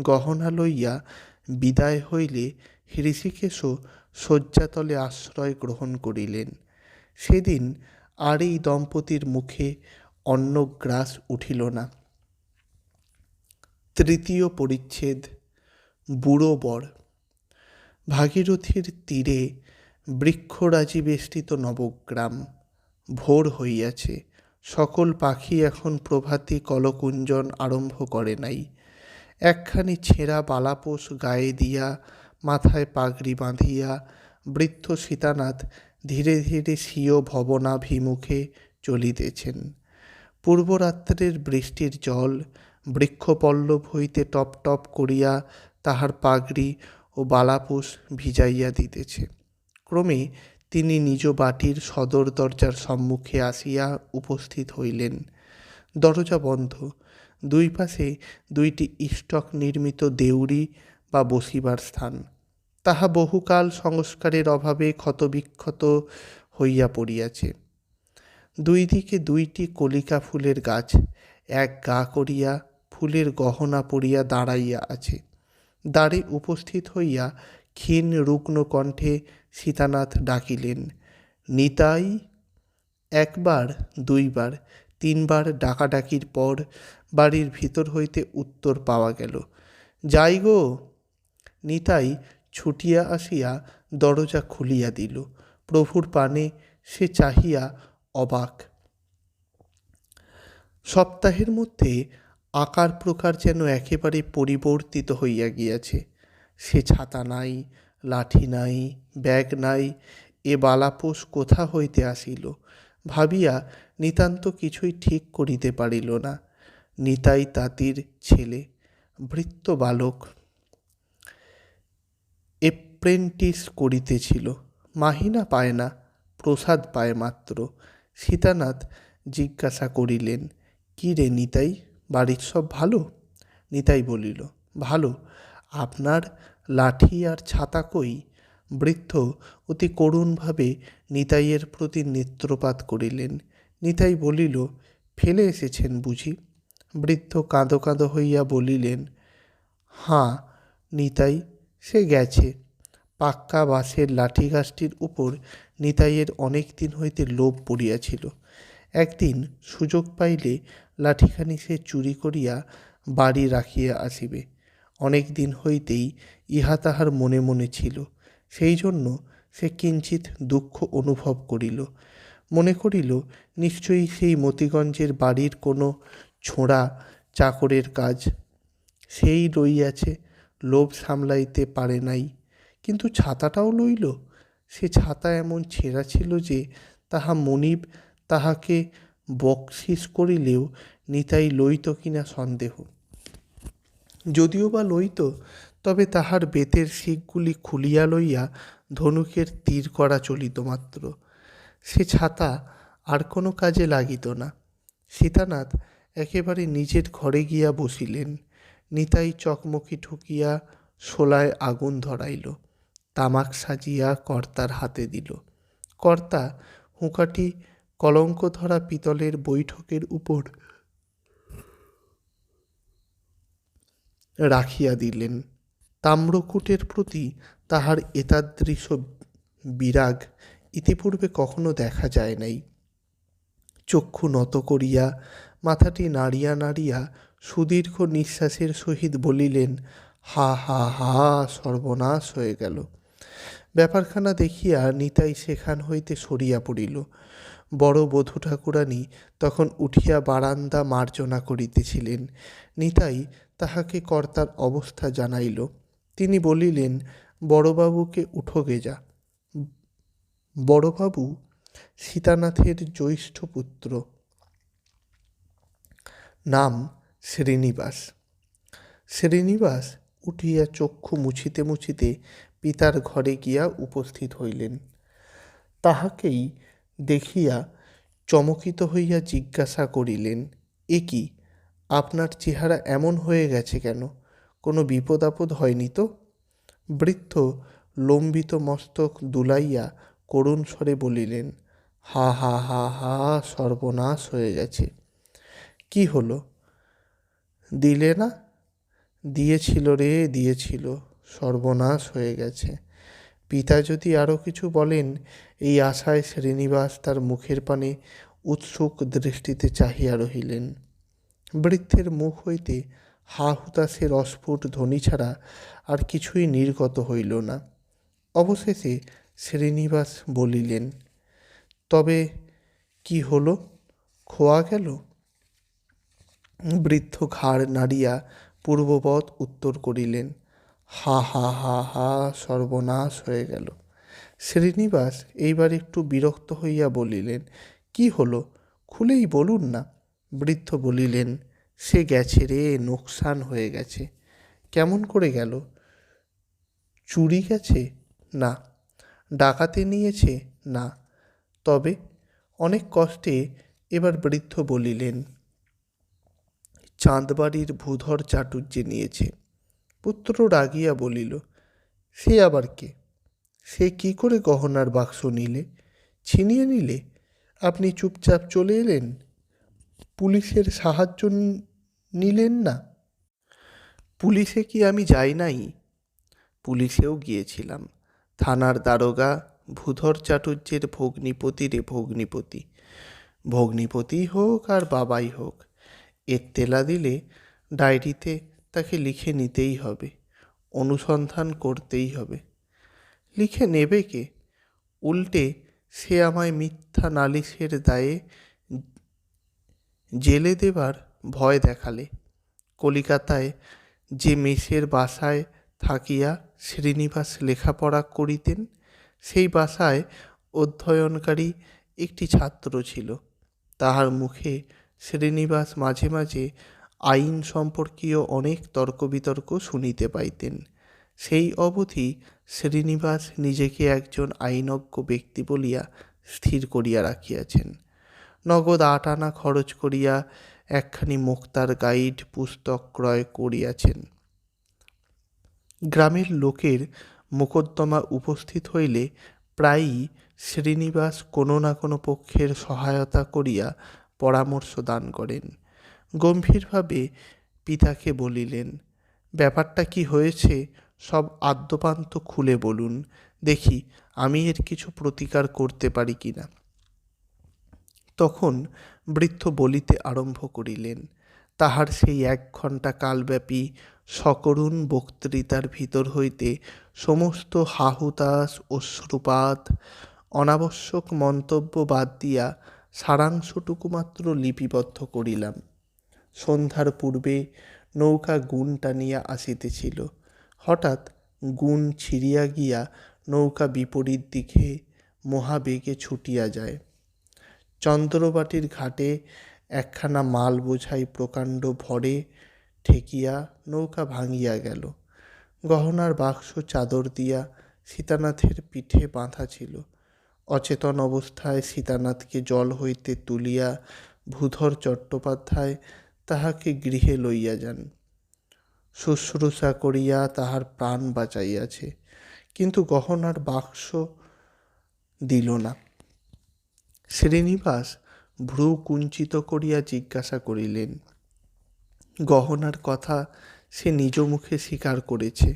গহনা লইয়া বিদায় হইলে ঋষিকেশও শয্যাতলে আশ্রয় গ্রহণ করিলেন। সেদিন আর এই দম্পতির মুখে অন্নগ্রাস উঠিল না। তৃতীয় পরিচ্ছেদ। বুড়ো বর। ভাগীরথীর তীরে বৃক্ষরাজি বেষ্টিত নবগ্রাম। ভোর হইয়াছে, সকল পাখি এখন প্রভাতী কলকুঞ্জন আরম্ভ করে নাই। একখানি ছেঁড়া বালাপোষ গায়ে দিয়া, মাথায় পাগড়ি বাঁধিয়া বৃদ্ধ সীতানাথ ধীরে ধীরে স্বীয় ভবনাভিমুখে চলিতেছেন। পূর্বরাত্রের বৃষ্টির জল বৃক্ষপল্লব হইতে টপ টপ করিয়া তাহার পাগড়ি ও বালাপোষ ভিজাইয়া দিতেছে। ক্রমে তিনি নিজ বাটির সদর দরজার সম্মুখে আসিয়া উপস্থিত হইলেন। দরজা বন্ধ। দুই পাশে দুইটি ইষ্টক নির্মিত দেউড়ি বা বসিবার স্থান। তাহা বহুকাল সংস্কারের অভাবে ক্ষতবিক্ষত হইয়া পড়িয়াছে। দুই দিকে দুইটি কলিকা ফুলের গাছ এক গা করিয়া ফুলের গহনা পরিয়া দাঁড়াইয়া আছে। দ্বারে উপস্থিত হইয়া ক্ষীণ রুগ্ন কণ্ঠে সীতানাথ ডাকিলেন, নিতাই। একবার, দুইবার, তিনবার ডাকাডাকির পর বাড়ির ভিতর হইতে উত্তর পাওয়া গেল, যাই গো। নিতাই ছুটিয়া আসিয়া দরজা খুলিয়া দিল। প্রভুর পানে সে চাহিয়া অবাক। সপ্তাহের মধ্যে আকার প্রকার যেন একেবারে পরিবর্তিত হইয়া গিয়াছে। সে ছাতা নাই, লাঠি নাই, ব্যাগ নাই, এ বালাপোষ কোথা হইতে আসিল ভাবিয়া নিতান্ত কিছুই ঠিক করিতে পারিল না। নিতাই তাঁতির ছেলে, ভৃত্য বালক, এপ্রেন্টিস করিতেছিল, মাহিনা পায় না, প্রসাদ পায় মাত্র। সীতানাথ জিজ্ঞাসা করিলেন, কী রে নিতাই, বাড়ির সব ভালো? নিতাই বলিল, ভালো। আপনার লাঠি আর ছাতা কই? বৃদ্ধ অতি করুণভাবে নিতাইয়ের প্রতি নেত্রপাত করিলেন। নিতাই বলিল, ফেলে এসেছেন বুঝি? বৃদ্ধ কাঁদো কাঁদো হইয়া বলিলেন, হাঁ নিতাই, সে গেছে। পাক্কা বাঁশের লাঠিগাছটির উপর নিতাইয়ের অনেক দিন হইতে লোভ পড়িয়াছিল। একদিন সুযোগ পাইলে লাঠিখানি সে চুরি করিয়া বাড়ি রাখিয়া আসিবে। অনেক দিন হইতেই ইহা তাহার মনে মনে ছিল। সেই জন্য সে কিঞ্চিৎ দুঃখ অনুভব করিল। মনে করিল নিশ্চয়ই সেই মতিগঞ্জের বাড়ির কোনো ছোঁড়া চাকরের কাজ। সেই লইয়াছে, লোভ সামলাইতে পারে নাই। কিন্তু ছাতাটাও লইল। সে ছাতা এমন ছেঁড়া ছিল যে তাহা মনিব তাহাকে বকশিস করিলেও নিতাই লইত কিনা সন্দেহ। যদিও বা লইত, তবে তাহার বেতের শিকগুলি খুলিয়া লইয়া ধনুকের তীর করা চলিত মাত্র। সে ছাতা আর কোনো কাজে লাগিত না। সীতানাথ একেবারে নিজের ঘরে গিয়া বসিলেন। নিতাই চকমকি ঠুকিয়া শোলায় আগুন ধরাইল, তামাক সাজিয়া কর্তার হাতে দিল। কর্তা হুঁকাটি কলঙ্ক ধরা পিতলের বৈঠকের উপর রাখিয়া দিলেন। তাম্রকূটের প্রতি তাহার এতাদৃশ বিরাগ ইতিপূর্বে কখনো দেখা যায় নাই। চক্ষু নত করিয়া মাথাটি নাড়িয়া নাড়িয়া সুদীর্ঘ নিঃশ্বাসের সহিত বলিলেন, হা হা হা, সর্বনাশ হয়ে গেল। ব্যাপারখানা দেখিয়া নিতাই সেখান হইতে সরিয়া পড়িল। বড় বধূ ঠাকুরানী তখন উঠিয়া বারান্দা মার্জনা করিতেছিলেন। নিতাই তাহাকে কর্তার অবস্থা জানাইল। তিনি বলিলেন, বড়বাবুকে উঠোগে যা। বড়বাবু সীতানাথের জ্যৈষ্ঠ পুত্র, নাম শ্রীনিবাস। শ্রীনিবাস উঠিয়া চক্ষু মুছিতে মুছিতে পিতার ঘরে গিয়া উপস্থিত হইলেন। তাহাকেই দেখিয়া চমকিত হইয়া জিজ্ঞাসা করিলেন, এ কি, আপনার চেহারা এমন হয়ে গেছে কেন? কোনো বিপদ আপদ হয়নি তো? বৃদ্ধ লম্বিত মস্তক দুলাইয়া করুণ স্বরে বলিলেন, হা হা হা হা, সর্বনাশ হয়ে গেছে। কি হলো? দিলে না? দিয়েছিল রে, দিয়েছিল। সর্বনাশ হয়ে গেছে। পিতা যদি আরও কিছু বলেন, এই আশায় শ্রীনিবাস তার মুখের পানে উৎসুক দৃষ্টিতে চাহিয়া রহিলেন। বৃদ্ধের মুখ হইতে হা হুতাশের অস্ফুট ধ্বনি ছাড়া আর কিছুই নির্গত হইল না। অবশেষে শ্রীনিবাস বলিলেন, তবে কি হলো? খোয়া গেল? বৃদ্ধ ঘাড় নাড়িয়া পূর্ববৎ উত্তর করিলেন, হা হা হা হা, সর্বনাশ হয়ে গেল। শ্রীনিবাস এইবার একটু বিরক্ত হইয়া বলিলেন, কি হলো, খুলেই বলুন না। বৃদ্ধ বলিলেন, সে গেছে রে, নোকসান হয়ে গেছে। কেমন করে গেল? চুরি গেছে? না। ডাকাতে নিয়েছে? না। তবে? অনেক কষ্টে এবার বৃদ্ধ বলিলেন, চাঁদবাড়ির ভূধর চাটুর্যে নিয়েছে। পুত্র রাগিয়া বলিল, সে আবার কে? সে কি করে গহনার বাক্স নিলে? ছিনিয়ে নিলে? আপনি চুপচাপ চলে এলেন, পুলিশের সাহায্য নিলেন না? পুলিশে কি আমি যাই নাই? পুলিশেও গিয়েছিলাম। থানার দারোগা ভূধর চাটুর্যের ভগ্নিপতি রে, ভগ্নিপতি। ভগ্নিপতি হোক আর বাবাই হোক, এর তেলা দিলে ডায়েরিতে তাকে লিখে নিতেই হবে, অনুসন্ধান করতেই হবে। লিখে নেবে কে? উল্টে সে আমায় মিথ্যা নালিশের দায়ে জেলে দেবার ভয় দেখালে। কলিকাতায় যে মেসের বাসায় থাকিয়া শ্রীনিবাস লেখাপড়া করিতেন, সেই বাসায় অধ্যয়নকারী একটি ছাত্র ছিল। তাহার মুখে শ্রীনিবাস মাঝে মাঝে আইন সম্পর্কীয় অনেক তর্ক বিতর্ক শুনিতে পাইতেন। সেই অবধি শ্রীনিবাস নিজেকে একজন আইনজ্ঞ ব্যক্তি বলিয়া স্থির করিয়া রাখিয়াছেন। নগদ 8 আনা খরচ করিয়া একখানি মুক্তার গাইড পুস্তক ক্রয় করিয়াছেন। গ্রামের লোকের মোকদ্দমা উপস্থিত হইলে প্রায়ই শ্রীনিবাস কোনো না কোনো পক্ষের সহায়তা করিয়া পরামর্শ দান করেন। গম্ভীরভাবে পিতাকে বলিলেন, ব্যাপারটা কি হয়েছে সব আদ্যোপান্ত খুলে বলুন, দেখি আমি এর কিছু প্রতিকার করতে পারি কিনা। তখন বৃদ্ধ বলিতে আরম্ভ করিলেন। তাহার সেই 1 ঘণ্টা কালব্যাপী সকরুণ বক্তৃতার ভিতর হইতে সমস্ত হাহুতাশ, অশ্রুপাত, অনাবশ্যক মন্তব্য বাদ দিয়া সারাংশটুকু মাত্র লিপিবদ্ধ করিলাম। সন্ধ্যার পূর্বে নৌকা গুণ টানিয়া আসিতেছিল। হঠাৎ গুণ ছিঁড়িয়া গিয়া নৌকা বিপরীত দিকে মহাবেগে ছুটিয়া যায়। চন্দ্রবাটির ঘাটে একখানা মাল বোঝাই প্রকাণ্ড ভরে ঠেকিয়া নৌকা ভাঙিয়া গেল। গহনার বাক্স চাদর দিয়া সীতানাথের পিঠে বাঁধা ছিল। অচেতন অবস্থায় সীতানাথকে জল হইতে তুলিয়া ভূধর চট্টোপাধ্যায় তাহাকে গৃহে লইয়া যান। শুশ্রূষা করিয়া তাহার প্রাণ বাঁচাইয়াছে, কিন্তু গহনার বাক্স দিল না। শ্রীনিবাস ভ্রু কুঞ্চিত করিয়া জিজ্ঞাসা করিলেন, গহনার কথা সে নিজ মুখে স্বীকার করেছে?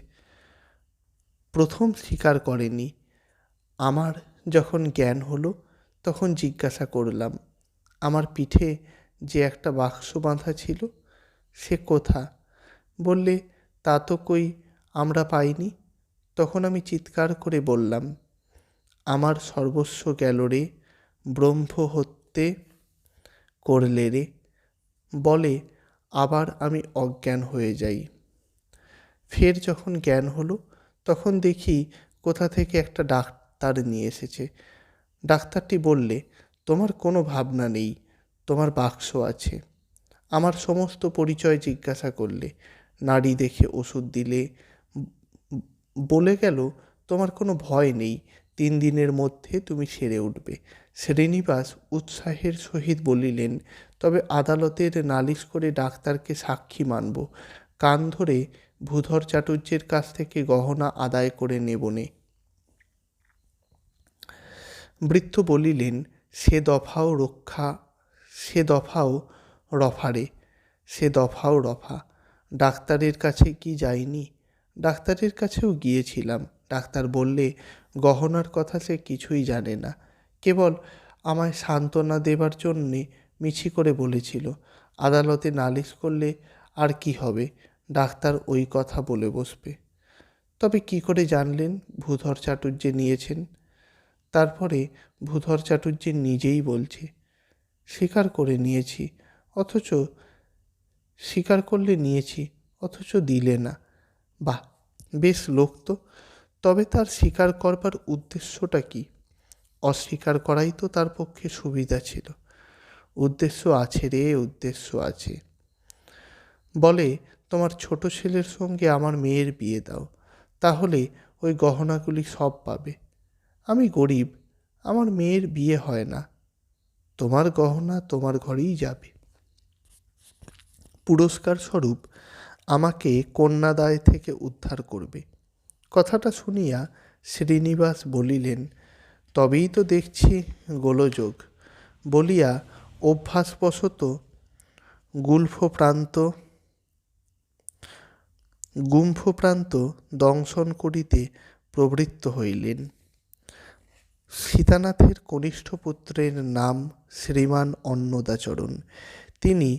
প্রথম স্বীকার করেনি। আমার যখন জ্ঞান হলো তখন জিজ্ঞাসা করলাম, আমার পিঠে যে একটা বাক্স বাঁধা ছিল সে কোথা? বললে, তা তো কই আমরা পাইনি। তখন আমি চিৎকার করে বললাম, আমার সর্বস্ব গেল রে, ব্রহ্মহত্যে করলে রে। বলে আবার আমি অজ্ঞান হয়ে যাই। ফের যখন জ্ঞান হলো তখন দেখি কোথা থেকে একটা ডাক্তার নিয়ে এসেছে। ডাক্তারটি বললে, তোমার কোনো ভাবনা নেই, তোমার বাক্স আছে। আমার সমস্ত পরিচয় জিজ্ঞাসা করলে, নাড়ি দেখে ওষুধ দিলে, বলে গেল তোমার কোনো ভয় নেই, 3 দিনের মধ্যে তুমি সেরে উঠবে। শ্রীনিবাস উৎসাহের সহিত বলিলেন, তবে আদালতের নালিশ করে ডাক্তারকে সাক্ষী মানব, কান ধরে ভূধর চাটুর্যের কাছ থেকে গহনা আদায় করে নেবনে। বৃদ্ধ বলিলেন, সে দফাও রফারে, সে দফাও রফা। ডাক্তারের কাছে কি যাইনি? ডাক্তারের কাছেও গিয়েছিলাম। ডাক্তার বললে, গহনার কথা সে কিছুই জানে না, কেবল আমায় সান্ত্বনা দেবার জন্যে মিছি করে বলেছিল। আদালতে নালিশ করলে আর কি হবে, ডাক্তার ওই কথা বলে বসবে। তবে কি করে জানলেন ভূধর চাটুর্যে নিয়েছেন? তারপরে ভূধর চাটুর্যে নিজেই বলছে, স্বীকার করে নিয়েছি, অথচ স্বীকার করলে নিয়েছি, অথচ দিলে না। বাহ, বেশ লোক তো। তবে তার স্বীকার করবার উদ্দেশ্যটা কি? অস্বীকার করাই তো তার পক্ষে সুবিধা ছিল। উদ্দেশ্য আছে রে, উদ্দেশ্য আছে। বলে, তোমার ছোট ছেলের সঙ্গে আমার মেয়ের বিয়ে দাও, তাহলে ওই গহনাগুলি সব পাবে। আমি গরিব, আমার মেয়ের বিয়ে হয় না, তোমার গহনা তোমার ঘরেই যাবে। পুরস্কার স্বরূপ আমাকে কন্যাদায় থেকে উদ্ধার করবে। কথাটা শুনিয়া শ্রীনিবাস বলিলেন, তবেই তো দেখছি গোলযোগ। বলিয়া অভ্যাসবশত গুম্ফপ্রান্ত দংশন করিতে প্রবৃত্ত হইলেন। সীতানাথের কনিষ্ঠ পুত্রের নাম শ্রীমান অন্নদাচরণ। তিনি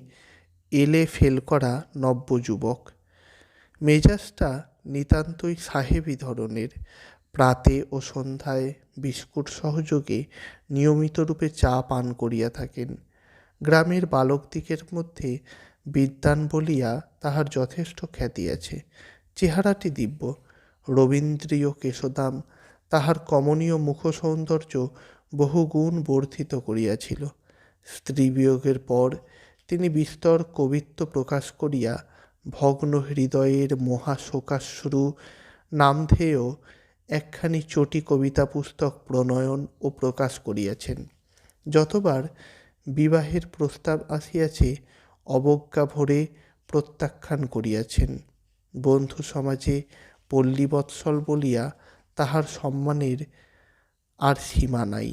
এলে ফেল করা নব্যযুবক। মেজাজটা নিতান্তই সাহেবী ধরনের। প্রাতে ও সন্ধ্যায় বিস্কুট সহযোগে নিয়মিত রূপে চা পান করিয়া থাকেন। গ্রামের বালকদিগের মধ্যে বিদ্বান বলিয়া তাহার যথেষ্ট খ্যাতি আছে। চেহারাটি দিব্য, রবীন্দ্রীয় কেশদাম তাহার কমনীয় মুখ সৌন্দর্য বহুগুণ বর্ধিত করিয়াছিল। স্ত্রী বিয়োগের পর তিনি বিস্তর কবিত্ব প্রকাশ করিয়া ভগ্ন হৃদয়ের মহাশোকাশ্রু নামধেয় একখানি চটি কবিতা পুস্তক প্রণয়ন ও প্রকাশ করিয়াছেন। যতবার বিবাহের প্রস্তাব আসিয়াছে অবজ্ঞা ভরে প্রত্যাখ্যান করিয়াছেন। বন্ধু সমাজে পল্লীবৎসল বলিয়া তাহার সম্মানের আর সীমা নাই।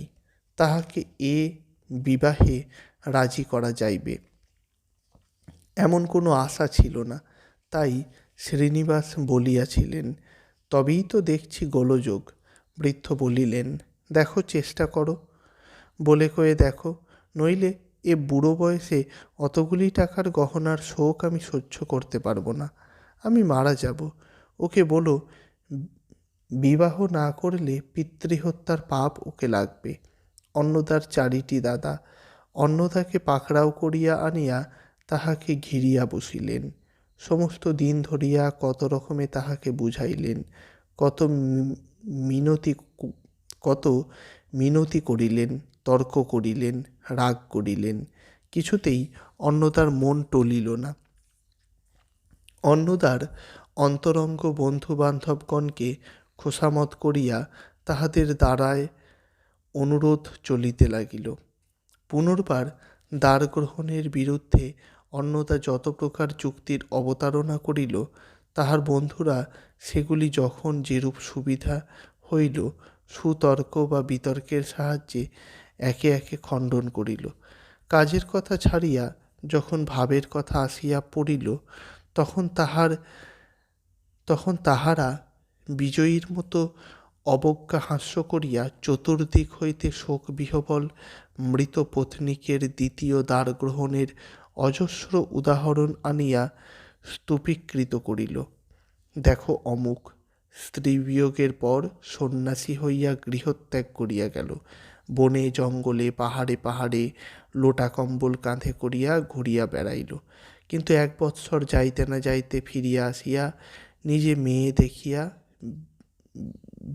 তাহাকে এ বিবাহে রাজি করা যাইবে এমন কোনো আশা ছিল না। তাই শ্রীনিবাস বলিয়াছিলেন, তবেই তো দেখছি গোলযোগ। বৃদ্ধ বলিলেন, দেখো চেষ্টা করো, বলে কয়ে দেখো, নইলে এ বুড়ো বয়সে অতগুলি টাকার গহনার শোক আমি সহ্য করতে পারবো না। আমি মারা যাব। ওকে বলো বিবাহ না করলে পিতৃহত্যার পাপ ওকে লাগবে। অন্নদার চারিটি দাদা। অন্নদাকে পাকড়াও করিয়া আনিয়া তাহাকে ঘিরিয়া বসিলেন। সমস্ত দিন ধরিয়া কত রকমে তাহাকে বুঝাইলেন, কত মিনতি করিলেন, তর্ক করিলেন, রাগ করিলেন। কিছুতেই অন্নদার মন টলিল না। অন্নদার অন্তরঙ্গ বন্ধু বান্ধবগণকে খোসামত করিয়া তাহাদের দ্বারায় অনুরোধ চলিতে লাগিল। পুনর্বার দ্বারগ্রহণের বিরুদ্ধে অন্নদা যত প্রকার যুক্তির অবতারণা করিল, তাহার বন্ধুরা সেগুলি যখন যেরূপ সুবিধা হইল সুতর্ক বা বিতর্কের সাহায্যে একে একে খণ্ডন করিল। কাজের কথা ছাড়িয়া যখন ভাবের কথা আসিয়া পড়িল, তখন তাহারা বিজয়ীর মতো অবজ্ঞা হাস্য করিয়া চতুর্দিক হইতে শোকবিহ্বল মৃত পত্নীকের দ্বিতীয় দ্বারগ্রহণের অজস্র উদাহরণ আনিয়া স্তূপীকৃত করিল। দেখো অমুক স্ত্রীবিয়োগের পর সন্ন্যাসী হইয়া গৃহত্যাগ করিয়া গেল, বনে জঙ্গলে পাহাড়ে পাহাড়ে লোটা কম্বল কাঁধে করিয়া ঘুরিয়া বেড়াইল, কিন্তু 1 বৎসর যাইতে না যাইতে ফিরিয়া আসিয়া নিজে মেয়ে দেখিয়া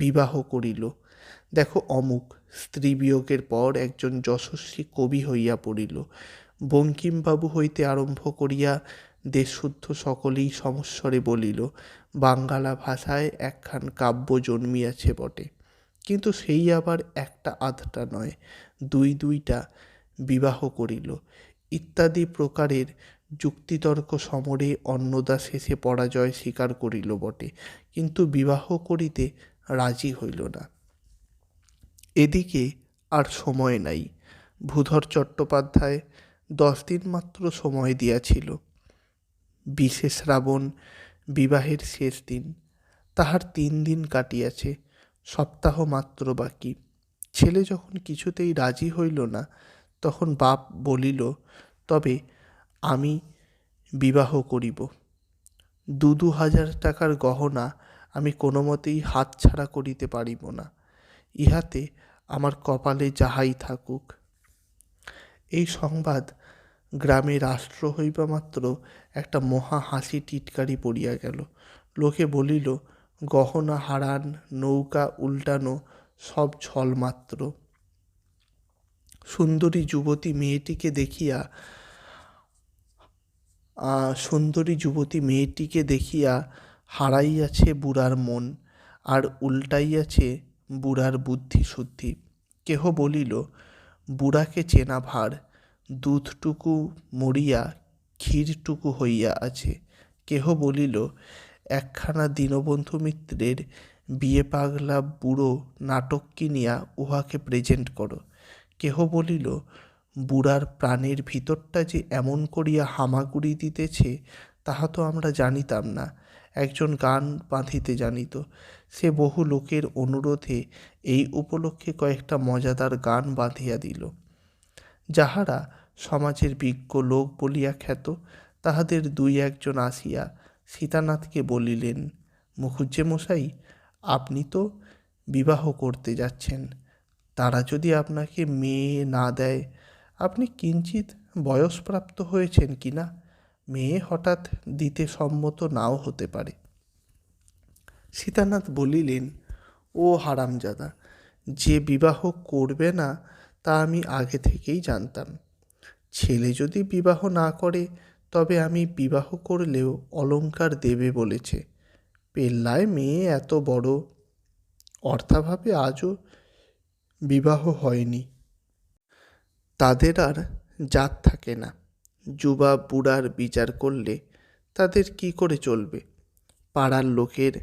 বিবাহ করিল। দেখো অমুক স্ত্রীবিয়োগের পর একজন যশস্বী কবি হইয়া পড়িল, বঙ্কিমবাবু হইতে আরম্ভ করিয়া দেশশুদ্ধ সকলেই সমস্বরে বলিল, বাঙ্গালা ভাষায় একখান কাব্য জন্মিয়াছে বটে, কিন্তু সেই আবার একটা আধটা নয়, 2টা বিবাহ করিল ইত্যাদি প্রকারের যুক্তিতর্ক সমরে অন্নদা শেষে পরাজয় স্বীকার করিল বটে, কিন্তু বিবাহ করিতে রাজি হইল না। এদিকে আর সময় নাই। ভূধর চট্টোপাধ্যায় 10 দিন মাত্র সময় দিয়াছিল। 20শে শ্রাবণ বিবাহের শেষ দিন। তাহার 3 দিন কাটিয়াছে, সপ্তাহ মাত্র বাকি। ছেলে যখন কিছুতেই রাজি হইল না, তখন বাপ বলিল, তবে আমি বিবাহ করিব। 2,000 টাকার গহনা আমি কোনো মতেই হাতছাড়া করিতে পারিব না। ইহাতে আমার কপালে যাহাই থাকুক। এই সংবাদ গ্রামে রাষ্ট্র হইবা মাত্র একটা মহা হাসি টিটকারি পড়িয়া গেল। লোকে বলিল, গহনা হারান, নৌকা উল্টানো সব ছল মাত্র। সুন্দরী যুবতী মেয়েটিকে দেখিয়া হারাইয়াছে বুড়ার মন, আর উল্টাইয়াছে বুড়ার বুদ্ধি শুদ্ধি। কেহ বলিল, বুড়াকে চেনা ভার, দুধটুকু মরিয়া ক্ষীরটুকু হইয়া আছে। কেহ বলিল, একখানা দীনবন্ধু মিত্রের বিয়ে পাগলা বুড়ো নাটক কিনিয়া উহাকে প্রেজেন্ট করো। কেহ বলিল, বুড়ার প্রাণের ভিতরটা যে এমন করিয়া হামাগুড়ি দিতেছে তাহা তো আমরা জানিতাম না। একজন গান বাঁধিতে জানিত, সে বহু লোকের অনুরোধে এই উপলক্ষে কয়েকটা মজাদার গান বাঁধিয়া দিল। যাহারা সমাজের বিজ্ঞ লোক বলিয়া খ্যাত, তাহাদের 2-1 আসিয়া সীতানাথকে বলিলেন, মুখুজ্জেমশাই, আপনি তো বিবাহ করতে যাচ্ছেন, তারা যদি আপনাকে মেয়ে না দেয়, আপনি কিঞ্চিৎ বয়সপ্রাপ্ত হয়েছেন কি না, মেয়ে হঠাৎ দিতে সম্মত নাও হতে পারে। সীতানাথ বলিলেন, ও হারামজাদা, যে বিবাহ করবে না তা আমি আগে থেকেই জানতাম। ছেলে যদি বিবাহ না করে তবে আমি বিবাহ করলেও অলংকার দেবে বলেছে। পেল্লায় মেয়ে এত বড়, অর্থাভাবে আজও বিবাহ হয়নি। তাদের আর জাত থাকে না। যুবা বুড়ার বিচার করলে তাদের কি করে চলবে? পাড়ার লোকের,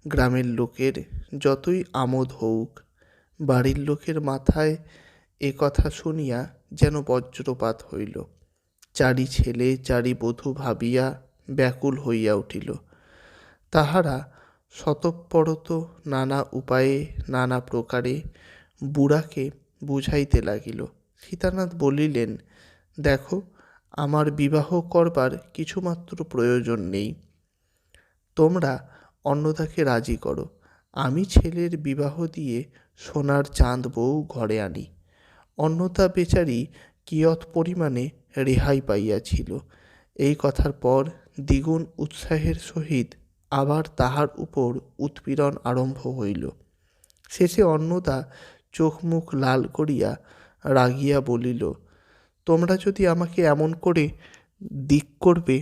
গ্রামের লোকের যতই আমোদ হোক, বাড়ির লোকের মাথায় এ কথা শুনিয়া যেন বজ্রপাত হইল। চারি ছেলে চারি বধূ ভাবিয়া ব্যাকুল হইয়া উঠিল। তাহারা স্বতঃপরত নানা উপায়ে নানা প্রকারে বুড়াকে বুঝাইতে লাগিল। সীতানাথ বলিলেন, দেখো, আমার বিবাহ করবার কিছুমাত্র প্রয়োজন নেই। তোমরা অন্নদাকে রাজি করো, আমি ছেলের বিবাহ দিয়ে সোনার চাঁদ বউ ঘরে আনি। অন্নদা বেচারি কিয়ৎ পরিমাণে রেহাই পাইয়াছিল। এই কথার পর দ্বিগুণ উৎসাহের সহিত আবার তাহার উপর উৎপীড়ন আরম্ভ হইল। শেষে অন্নদা চোখ মুখ লাল করিয়া রাগিয়া বলিল, তোমরা যদি আমাকে এমন করে দিক করবে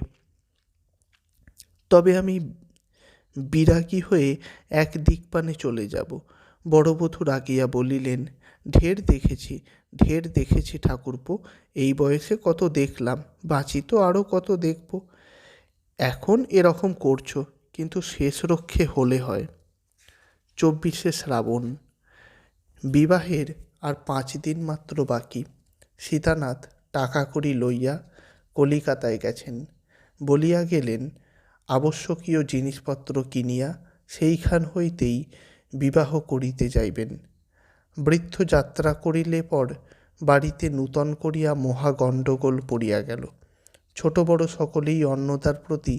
তবে আমি বিরাগী হয়ে এক দিকপানে চলে যাব। বড় বধূ রাগিয়া বলিলেন, ঢের দেখেছি ঠাকুরপো, এই বয়সে কত দেখলাম, বাঁচি তো আরও কত দেখব। এখন এরকম করছো, কিন্তু শেষ রক্ষে হলে হয়। 24শে শ্রাবণ। বিবাহের আর 5 দিন মাত্র বাকি। সীতানাথ টাকা কড়ি লইয়া কলিকাতায় গেছেন। বলিয়া গেলেন, আবশ্যকীয় জিনিসপত্র কিনিয়া সেইখান হইতেই বিবাহ করিতে যাইবেন। বৃদ্ধ যাত্রা করিলে পর বাড়িতে নূতন করিয়া মহা গণ্ডগোল পড়িয়া গেল। ছোট বড় সকলেই অন্নদার প্রতি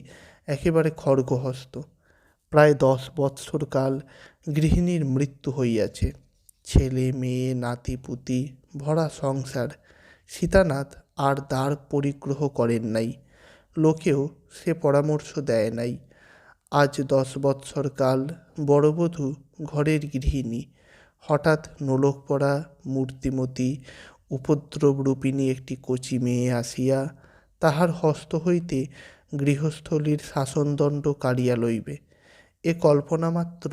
একেবারে খড়গহস্ত। প্রায় 10 বৎসর কাল গৃহিণীর মৃত্যু হইয়াছে। ছেলে মেয়ে নাতি পুতি ভরা সংসার। সীতানাথ আর দ্বার পরিগ্রহ করেন নাই, লোকেও সে পরামর্শ দেয় নাই। আজ 10 বৎসর কাল বড়বধূ ঘরের গৃহিণী, হঠাৎ নোলক পড়া মূর্তিমতী উপদ্রবরূপিণী একটি কচি মেয়ে আসিয়া তাহার হস্ত হইতে গৃহস্থলীর শাসনদণ্ড কাড়িয়া লইবে, এ কল্পনা মাত্র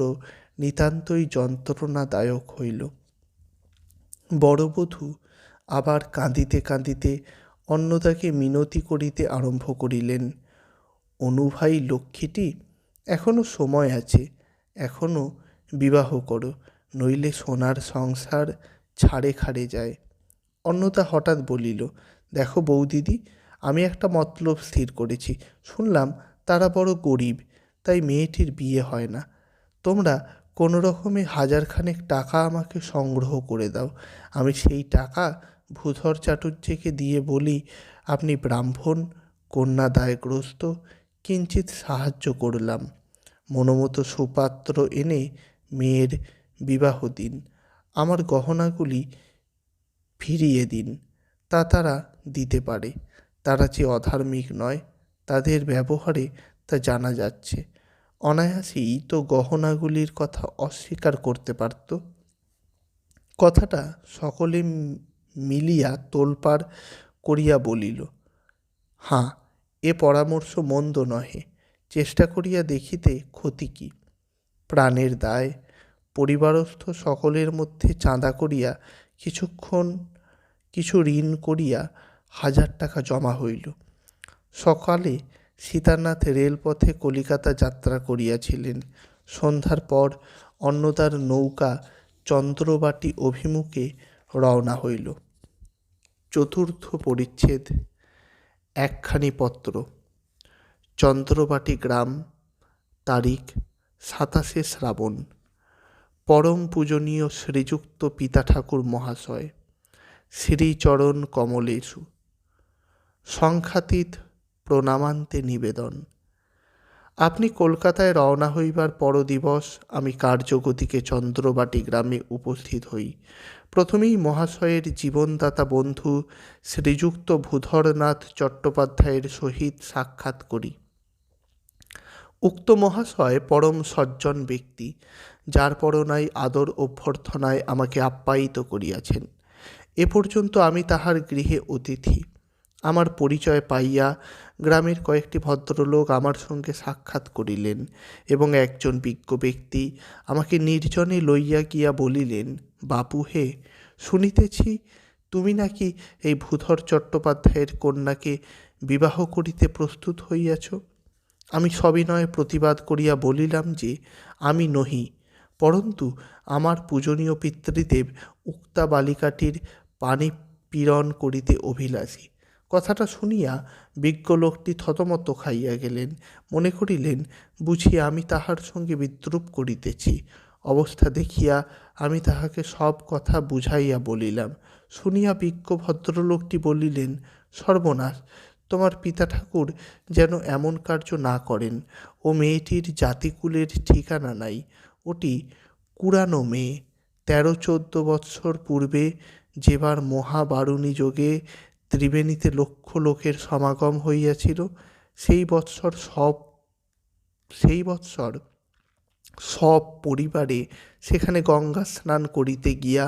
নিতান্তই যন্ত্রণাদায়ক হইল। বড়বধূ আবার কাঁদিতে কাঁদিতে অন্নদাকে মিনতি করিতে আরম্ভ করিলেন, অনুভাই লক্ষ্মীটি, এখনো সময় আছে, এখনো বিবাহ করো, নইলে সোনার সংসার ছাড়ে খাড়ে যায়। অন্নদা হঠাৎ বলিল, দেখো বৌদিদি, আমি একটা মতলব স্থির করেছি। শুনলাম তারা বড় গরিব, তাই মেয়েটির বিয়ে হয় না। তোমরা কোনো রকমে 1000খানেক টাকা আমাকে সংগ্রহ করে দাও। আমি সেই টাকা ভূধর চাটুর্যেকে দিয়ে বলি, আপনি ব্রাহ্মণ, কন্যা দায়গ্রস্ত, কিঞ্চিৎ সাহায্য করলাম। মনোমতো সুপাত্র এনে মেয়ের বিবাহ দিন, আমার গহনাগুলি ফিরিয়ে দিন। তা তারা দিতে পারে, তারা যে অধার্মিক নয়, তাদের ব্যবহারে তা জানা যাচ্ছে। অনায়াসেই তো গহনাগুলির কথা অস্বীকার করতে পারত। কথাটা সকলে মিলিয়া তোলপাড় করিয়া বলিল, হাঁ, এ পরামর্শ মন্দ নহে, চেষ্টা করিয়া দেখিতে ক্ষতি কি। প্রাণের দায়, পরিবারস্থ সকলের মধ্যে চাঁদা করিয়া কিছু ঋণ করিয়া 1000 টাকা জমা হইল। সকালে সীতানাথ রেলপথে কলিকাতা যাত্রা করিয়াছিলেন। সন্ধ্যার পর অন্নদার নৌকা চন্দ্রবাটি অভিমুখে রওনা হইল। চতুর্থ পরিচ্ছেদ। একখানি পত্র। চন্দ্রবাটি গ্রাম, তারিখ 27শে শ্রাবণ। পরম পূজনীয় শ্রীযুক্ত পিতা ঠাকুর মহাশয়, শ্রীচরণ কমলেষু সংখ্যাতীত প্রণামান্তে নিবেদন। আপনি কলকাতায় রওনা হইবার পরদিবস আমি কার্যগতিকে চন্দ্রবাটি গ্রামে উপস্থিত হই। প্রথমেই মহাশয়ের জীবনদাতা বন্ধু শ্রীযুক্ত ভূধরনাথ চট্টোপাধ্যায়ের সহিত সাক্ষাৎ করি। উক্ত মহাশয় পরম সজ্জন ব্যক্তি, যার পরনাই আদর অভ্যর্থনায় আমাকে আপ্যায়িত করিয়াছেন। এ পর্যন্ত আমি তাহার গৃহে অতিথি। আমার পরিচয় পাইয়া গ্রামের কয়েকটি ভদ্রলোক আমার সঙ্গে সাক্ষাৎ করিলেন এবং একজন বিজ্ঞ ব্যক্তি আমাকে নির্জনে লইয়া গিয়া বলিলেন, বাপু হে, শুনিতেছি তুমি নাকি এই ভূধর চট্টোপাধ্যায়ের কন্যাকে বিবাহ করিতে প্রস্তুত হইয়াছ। আমি সবিনয়ে প্রতিবাদ করিয়া বলিলাম যে আমি নহি, পরন্তু আমার পূজনীয় পিতৃদেব উক্তা বালিকাটির পানি পীড়ন করিতে অভিলাষী। কথাটা শুনিয়া বিজ্ঞ লোকটি থতমত খাইয়া গেলেন, মনে করিলেন বুঝি আমি তাহার সঙ্গে বিদ্রূপ করিতেছি। অবস্থা দেখিয়া আমি তাহাকে সব কথা বুঝাইয়া বলিলাম। শুনিয়া বিজ্ঞ ভদ্রলোকটি বলিলেন, সর্বনাশ, তোমার পিতা ঠাকুর যেন এমন কার্য না করেন। ও মেয়েটির জাতিকুলের ঠিকানা নাই, ওটি কুড়ানো মেয়ে। 13-14 বৎসর পূর্বে যেবার মহাবারুণী যোগে ত্রিবেণীতে লক্ষ লোকের সমাগম হইয়াছিল, সেই বৎসর সব পরিবারে সেখানে গঙ্গা স্নান করিতে গিয়া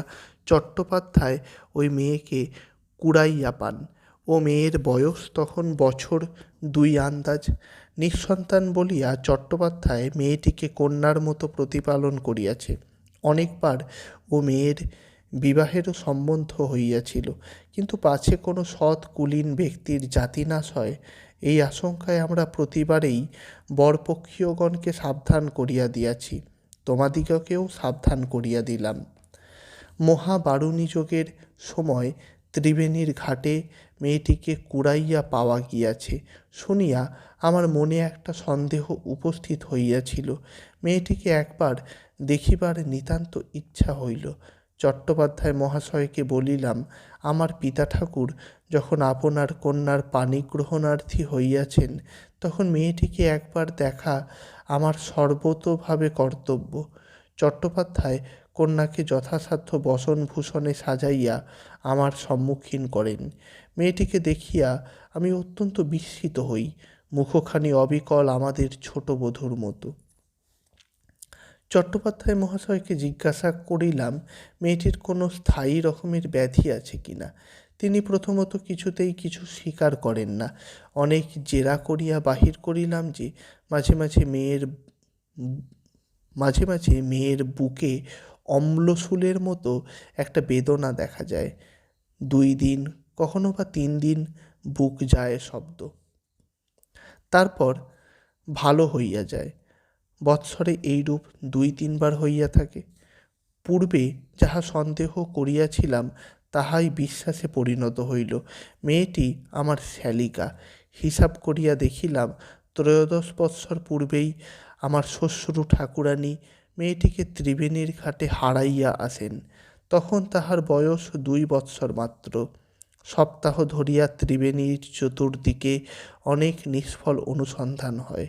চট্টোপাধ্যায় ওই মেয়েকে কুড়াইয়া পান। ও মেয়ের বয়স তখন বছর 2 আন্দাজ। নিঃসন্তান বলিয়া চট্টোপাধ্যায় মেয়েটিকে কন্যার মতো প্রতিপালন করিয়াছে। অনেকবার ও মেয়ের বিবাহেরও সম্বন্ধ হইয়াছিল, কিন্তু পাছে কোনো সৎ কুলীন ব্যক্তির জাতিনাশ হয়, এই আশঙ্কায় আমরা প্রতিবারেই বরপক্ষীয়গণকে সাবধান করিয়া দিয়াছি। তোমাদিগকেও সাবধান করিয়া দিলাম। মহাবারুণী যোগের সময় ত্রিবেণীর ঘাটে মেয়েটিকে কুড়াইয়া পাওয়া গিয়াছে শুনিয়া আমার মনে একটা সন্দেহ উপস্থিত হইয়াছিল। মেয়েটিকে একবার দেখিবার নিতান্ত ইচ্ছা হইল। চট্টোপাধ্যায় মহাশয়কে বলিলাম, আমার পিতা ঠাকুর যখন আপনার কন্যার পানি গ্রহণার্থী হইয়াছেন, তখন মেয়েটিকে একবার দেখা আমার সর্বতোভাবে কর্তব্য। চট্টোপাধ্যায় কন্যাকে যথাসাধ্য বসনভূষণে সাজাইয়া আমার সম্মুখীন করেন। মেয়েটিকে দেখিয়া আমি অত্যন্ত বিস্মিত হই, মুখখানি অবিকল আমাদের ছোট বধূর মতো। চট্টোপাধ্যায় মহাশয়কে জিজ্ঞাসা করিলাম মেয়েটির কোনো স্থায়ী রকমের ব্যাধি আছে কিনা। তিনি প্রথমত কিছুতেই কিছু স্বীকার করেন না। অনেক জেরা করিয়া বাহির করিলাম যে মাঝে মাঝে মেয়ের বুকে অম্লশূলের মতো একটা বেদনা দেখা যায়। 2 দিন, কখনো বা 3 দিন বুক যায় শব্দ, তারপর ভালো হইয়া যায়। বৎসরে এইরূপ 2-3 বার হইয়া থাকে। পূর্বে যাহা সন্দেহ করিয়াছিলাম তাহাই বিশ্বাসে পরিণত হইল। মেয়েটি আমার শ্যালিকা। হিসাব করিয়া দেখিলাম 13 বৎসর পূর্বেই আমার শ্বশুর ঠাকুরানী মেয়েটিকে ত্রিবেণীর ঘাটে হারাইয়া আসেন। তখন তাহার বয়স 2 বৎসর মাত্র। সপ্তাহ ধরিয়া ত্রিবেণীর চতুর্দিকে অনেক নিষ্ফল অনুসন্ধান হয়।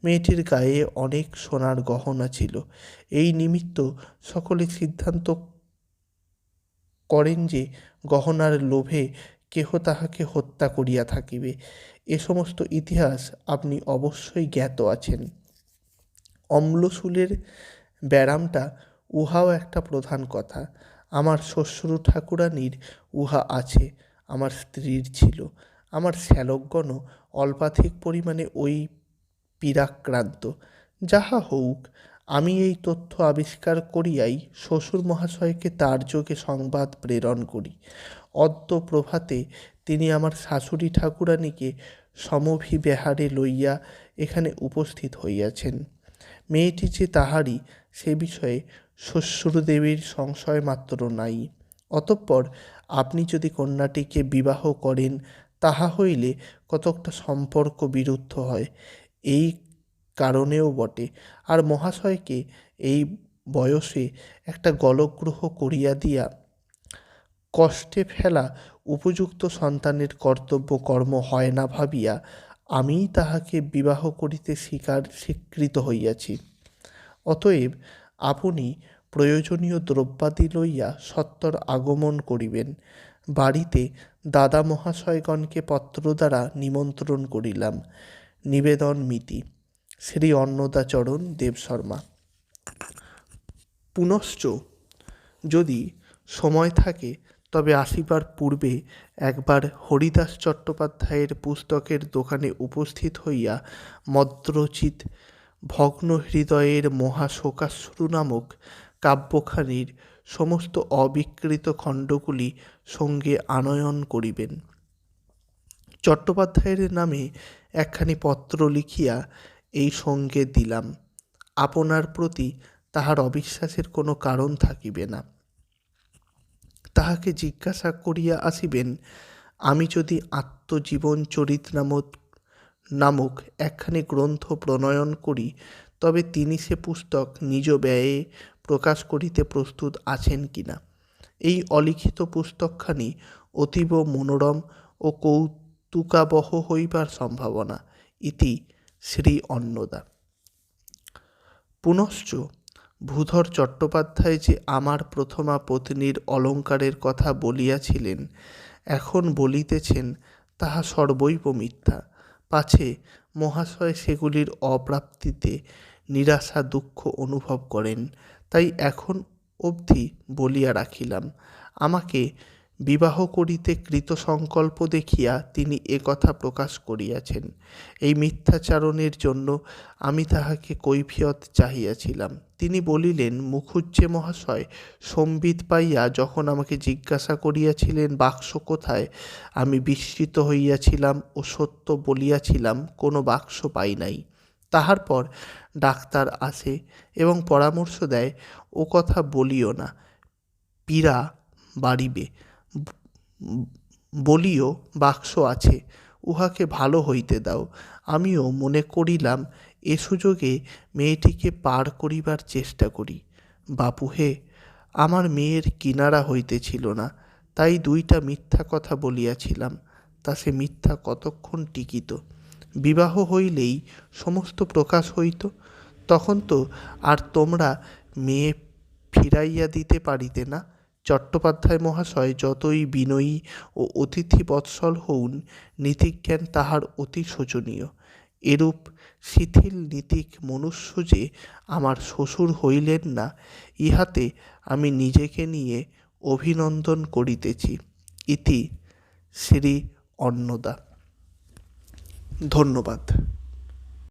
মেয়েটির গায়ে অনেক সোনার গহনা ছিল। এই নিমিত্ত সকলে সিদ্ধান্ত করেন যে গহনার লোভে কেহ তাহাকে হত্যা করিয়া থাকিবে। এ সমস্ত ইতিহাস আপনি অবশ্যই জ্ঞাত আছেন। অম্লশূলের ব্যারামটা উহাও একটা প্রধান কথা। আমার শ্বশুর ঠাকুরানীর উহা আছে, আমার স্ত্রীর ছিল। আমার শ্যালকগণও অল্পাধিক পরিমাণে ওই পীড়াক্রান্ত। যাহা হউক, আমি এই তথ্য আবিষ্কার করিয়াই শ্বশুর মহাশয়কে তার যোগে সংবাদ প্রেরণ করি। অদ্য প্রভাতে তিনি আমার শাশুড়ি ঠাকুরানীকে সমভিব্যাহারে লইয়া এখানে উপস্থিত হইয়াছেন। মেয়েটি যে তাহারই সে বিষয়ে শ্বশুরদেবীর সংশয় মাত্র নাই। অতঃপর আপনি যদি কন্যাটিকে বিবাহ করেন, তাহা হইলে কতকটা সম্পর্ক বিরুদ্ধ হয়, এই কারণেও বটে। আর মহাশয়কে এই বয়সে একটা গলগ্রহ করিয়া দিয়া কষ্টে ফেলা উপযুক্ত সন্তানের কর্তব্য কর্ম হয় না ভাবিয়া আমিই তাহাকে বিবাহ করিতে স্বীকৃত হইয়াছি। অতএব আপনি প্রয়োজনীয় দ্রব্যাদি লইয়া সত্বর আগমন করিবেন। বাড়িতে দাদা মহাশয়গণকে পত্র দ্বারা নিমন্ত্রণ করিলাম। নিবেদন মিতি শ্রী অন্নদাচরণ দেবশর্মা। পুনশ্চ যদি সময় থাকে তবে আসিবার পূর্বে একবার হরিদাস চট্টোপাধ্যায়ের পুস্তকের দোকানে উপস্থিত হইয়া মদ্রচিত ভগ্ন হৃদয়ের মহাশোকাশ্রু নামক কাব্যখানির সমস্ত অবিকৃত খণ্ডগুলি সঙ্গে আনয়ন করিবেন। চট্টোপাধ্যায়ের নামে একখানি পত্র লিখিয়া এই সঙ্গে দিলাম। আপনার প্রতি তাহার অবিশ্বাসের কোনো কারণ থাকিবে না। তাহাকে জিজ্ঞাসা করিয়া আসিবেন, আমি যদি আত্মজীবনচরিত নামক একখানি গ্রন্থ প্রণয়ন করি, তবে তিনি সে পুস্তক নিজ ব্যয়ে প্রকাশ করিতে প্রস্তুত আছেন কিনা। এই অলিখিত পুস্তকখানি অতীব মনোরম ও কৌতুকাবহ হইবার সম্ভাবনা। ইতি শ্রী অন্নদা। পুনশ্চ ভূধর চট্টোপাধ্যায় যে আমার প্রথমা পত্নীর অলঙ্কারের কথা বলিয়াছিলেন, এখন বলিতেছেন, তাহা সর্বৈব মিথ্যা। পাছে মহাশয় সেগুলির অপ্রাপ্তিতে নিরাশা দুঃখ অনুভব করেন, তাই এখন অবধি বলিয়া রাখিলাম। আমাকে বিবাহ করিতে কৃতসংকল্প দেখিয়া তিনি কথা প্রকাশ করিয়াছেন। এই মিথ্যাচারণের জন্য আমি তাহাকে কৈফিয়ত চাহিয়াছিলাম। তিনি বলিলেন, মুখুজ্জে মহাশয় সম্বিত পাইয়া যখন আমাকে জিজ্ঞাসা করিয়াছিলেন বাক্স কোথায়, আমি বিস্মিত হইয়াছিলাম ও সত্য বলিয়াছিলাম কোনো বাক্স পাই নাই। তাহার পর ডাক্তার আসে এবং পরামর্শ দেয়, ও কথা বলিও না, পীড়া বাড়িবে, বলিও বাক্স আছে, উহাকে ভালো হইতে দাও। আমিও মনে করিলাম এ সুযোগে মেয়েটিকে পার করিবার চেষ্টা করি। বাপু হে, আমার মেয়ের কিনারা হইতেছিল না, তাই দুইটা মিথ্যা কথা বলিয়াছিলাম। তা সে মিথ্যা কতক্ষণ টিকিত? বিবাহ হইলেই সমস্ত প্রকাশ হইত, তখন তো আর তোমরা মেয়ে ফিরাইয়া দিতে পারিতে না। চট্টোপাধ্যায় মহাশয় যতই বিনয়ী ও অতিথি বৎসল হউন, নীতিজ্ঞান তাহার অতি শোচনীয়। এরূপ শিথিল নীতিক মনুষ্য যে আমার শ্বশুর হইলেন না, ইহাতে আমি নিজেকে নিয়ে অভিনন্দন করিতেছি। ইতি শ্রী অন্নদা। ধন্যবাদ।